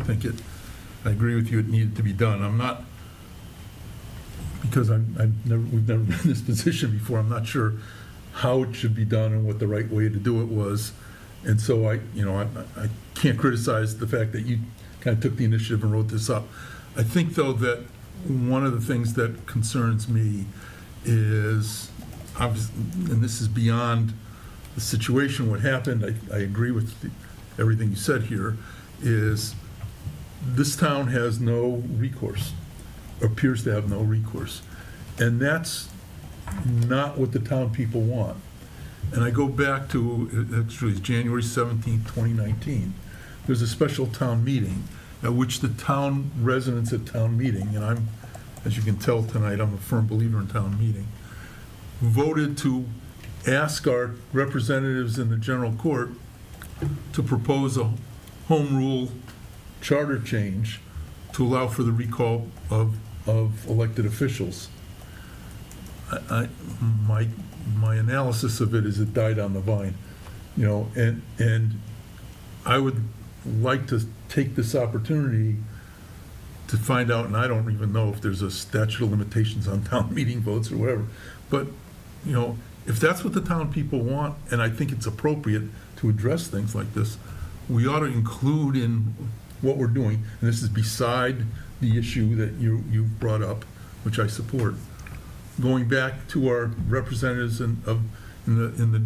agree with you, it needed to be done. I'm not, because we've never been in this position before, I'm not sure how it should be done and what the right way to do it was. And so I can't criticize the fact that you kind of took the initiative and wrote this up. I think, though, that one of the things that concerns me is, and this is beyond the situation, what happened, I agree with everything you said here, is this town has no recourse, appears to have no recourse. And that's not what the town people want. And I go back to, actually, January 17th, 2019. There's a special town meeting at which the town residents at town meeting, and I'm, as you can tell tonight, I'm a firm believer in town meeting, voted to ask our representatives in the general court to propose a home rule charter change to allow for the recall of elected officials. My analysis of it is it died on the vine, and I would like to take this opportunity to find out, and I don't even know if there's a statute of limitations on town meeting votes or whatever, but if that's what the town people want, and I think it's appropriate to address things like this, we ought to include in what we're doing, and this is beside the issue that you brought up, which I support, going back to our representatives in the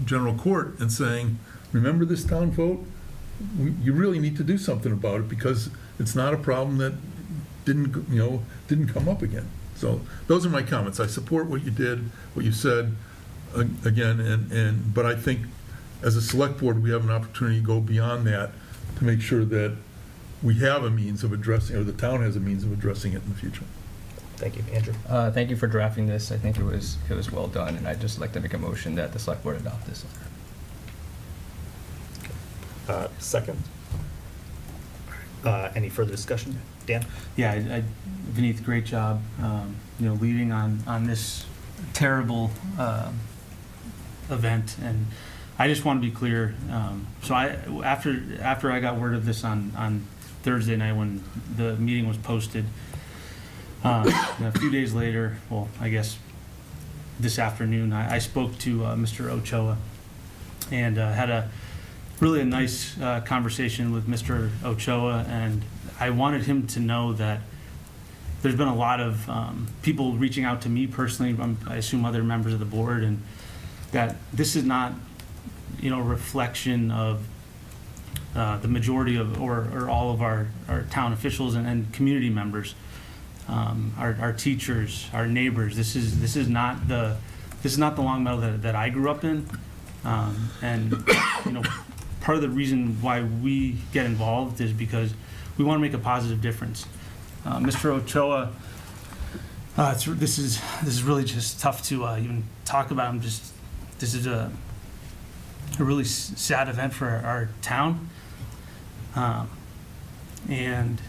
general court and saying, remember this town vote? You really need to do something about it because it's not a problem that didn't come up again. So those are my comments. I support what you did, what you said, again, but I think as a select board, we have an opportunity to go beyond that to make sure that we have a means of addressing, or the town has a means of addressing it in the future. Thank you. Andrew? Thank you for drafting this. I think it was well done, and I'd just like to make a motion that the select board adopt this letter. Second. Any further discussion? Dan? Yeah, Vineeth, great job, leading on this terrible event. And I just want to be clear. So after I got word of this on Thursday night when the meeting was posted, a few days later, well, I guess this afternoon, I spoke to Mr. Ochoa and had a really nice conversation with Mr. Ochoa, and I wanted him to know that there's been a lot of people reaching out to me personally, I assume other members of the board, and that this is not, a reflection of the majority of, or all of our town officials and community members, our teachers, our neighbors. This is not the Long Meadow that I grew up in, and part of the reason why we get involved is because we want to make a positive difference. Mr. Ochoa, this is really just tough to even talk about. This is a really sad event for our town, and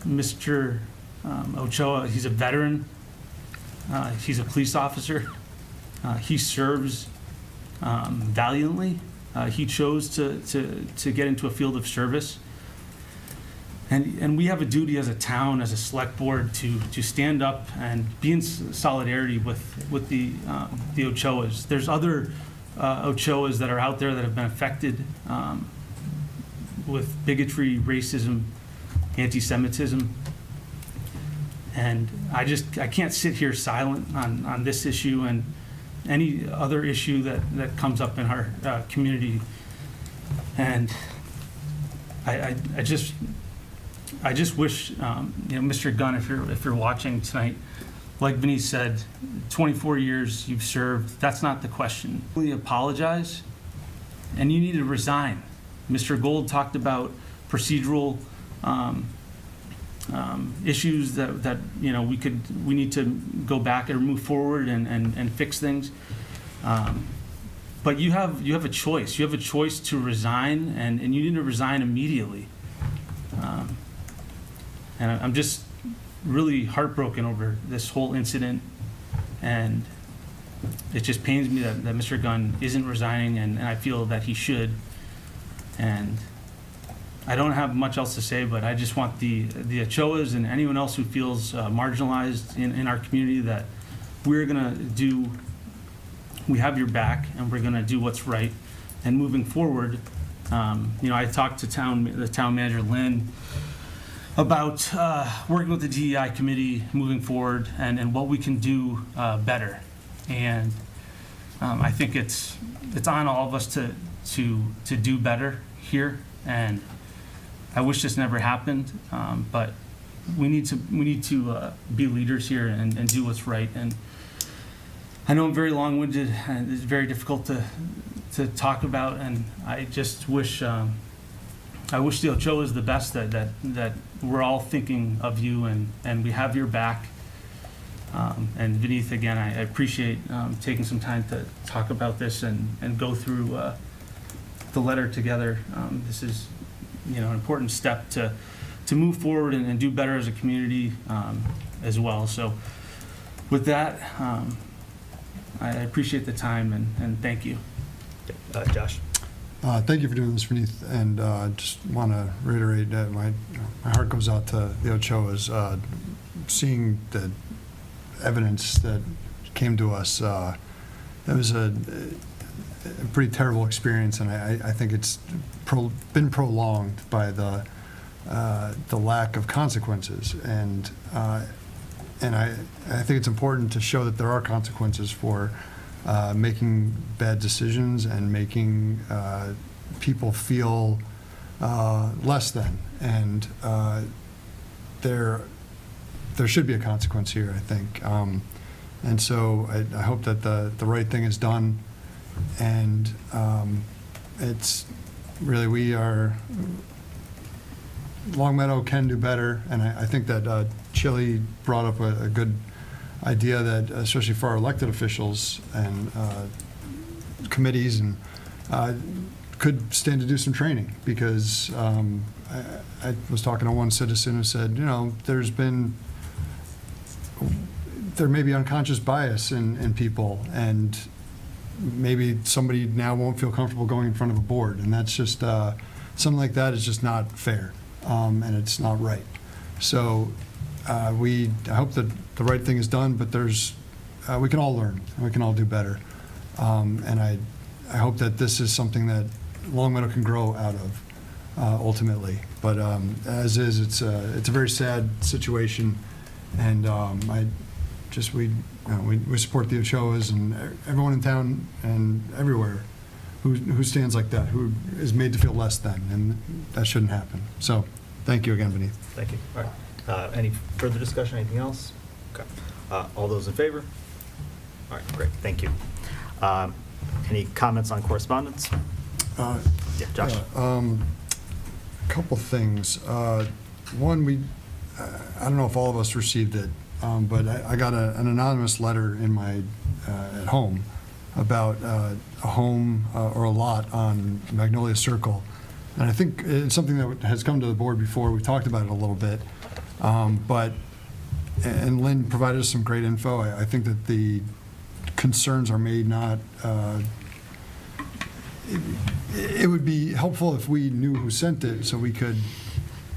Mr. Ochoa, he's a veteran. He's a police officer. He serves valiantly. He chose to get into a field of service. And we have a duty as a town, as a select board, to stand up and be in solidarity with the Ochoas. There's other Ochoas that are out there that have been affected with bigotry, racism, anti-Semitism. And I can't sit here silent on this issue and any other issue that comes up in our community. And I just wish, Mr. Gunn, if you're watching tonight, like Vineeth said, 24 years you've served, that's not the question. Really apologize, and you need to resign. Mr. Gold talked about procedural issues that we need to go back and move forward and fix things. But you have a choice. You have a choice to resign, and you need to resign immediately. And I'm just really heartbroken over this whole incident, and it just pains me that Mr. Gunn isn't resigning, and I feel that he should. And I don't have much else to say, but I just want the Ochoas and anyone else who feels marginalized in our community that we have your back, and we're gonna do what's right. And moving forward, I talked to the town manager, Lynn, about working with the DEI committee moving forward and what we can do better. And I think it's on all of us to do better here. And I wish this never happened, but we need to be leaders here and do what's right. And I know I'm very long-winded and it's very difficult to talk about, and I just wish the Ochoas the best, that we're all thinking of you and we have your back. And Vineeth, again, I appreciate taking some time to talk about this and go through the letter together. This is an important step to move forward and do better as a community as well. So with that, I appreciate the time and thank you. Josh? Thank you for doing this, Vineeth, and just want to reiterate that my heart goes out to the Ochoas. Seeing the evidence that came to us, that was a pretty terrible experience, and I think it's been prolonged by the lack of consequences, and I think it's important to show that there are consequences for making bad decisions and making people feel less than, and there should be a consequence here, I think, and so I hope that the right thing is done, and it's really, Long Meadow can do better, and I think that Chili brought up a good idea that, especially for our elected officials and committees, and could stand to do some training, because I was talking to one citizen who said, there may be unconscious bias in people, and maybe somebody now won't feel comfortable going in front of a board, and that's just, something like that is just not fair, and it's not right. So I hope that the right thing is done, but we can all learn, and we can all do better. And I hope that this is something that Long Meadow can grow out of, ultimately. But as is, it's a very sad situation, and we support the Ochoas and everyone in town and everywhere who stands like that, who is made to feel less than, and that shouldn't happen. So, thank you again, Beneath. Thank you. All right. Any further discussion, anything else? Okay. All those in favor? All right, great, thank you. Any comments on correspondence? Yeah, Josh. Couple things. One, I don't know if all of us received it, but I got an anonymous letter in my at home about a home or a lot on Magnolia Circle, and I think it's something that has come to the board before. We've talked about it a little bit, and Lynn provided us some great info. I think that the concerns are made not. It would be helpful if we knew who sent it, so we could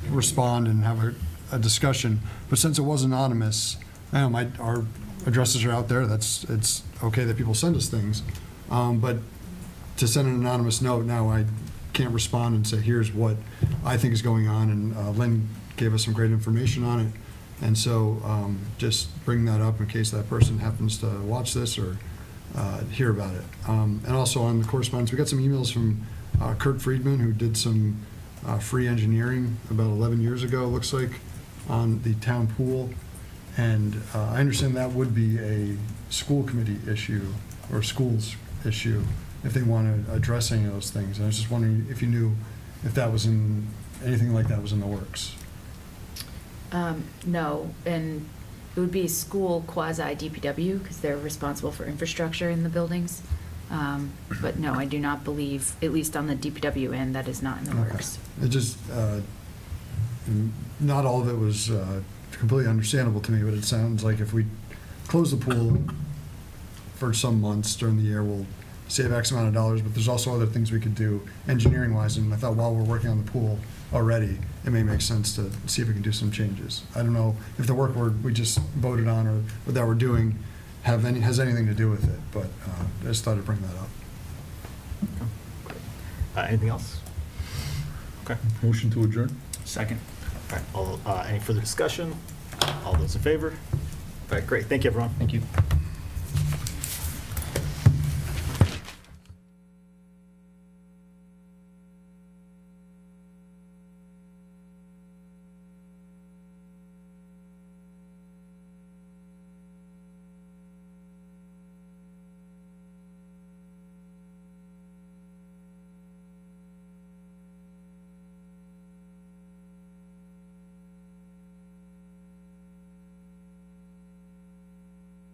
respond and have a discussion. But since it was anonymous, our addresses are out there. It's okay that people send us things, but to send an anonymous note, now I can't respond and say, here's what I think is going on. And Lynn gave us some great information on it, and so just bring that up in case that person happens to watch this or hear about it. And also on the correspondence, we got some emails from Kurt Friedman, who did some free engineering about 11 years ago, it looks like, on the town pool. And I understand that would be a school committee issue or schools issue if they want to address any of those things. And I was just wondering if you knew if that was anything like that was in the works. No, and it would be school quasi DPW, because they're responsible for infrastructure in the buildings. But no, I do not believe, at least on the DPW end, that is not in the works. It just, not all of it was completely understandable to me, but it sounds like if we close the pool for some months during the year, we'll save X amount of dollars, but there's also other things we could do engineering-wise, and I thought while we're working on the pool already, it may make sense to see if we can do some changes. I don't know if the work we just voted on or that we're doing has anything to do with it, but I just thought I'd bring that up. Anything else? Okay. Motion to adjourn? Second. All right. Any further discussion? All those in favor? All right, great. Thank you, everyone. Thank you.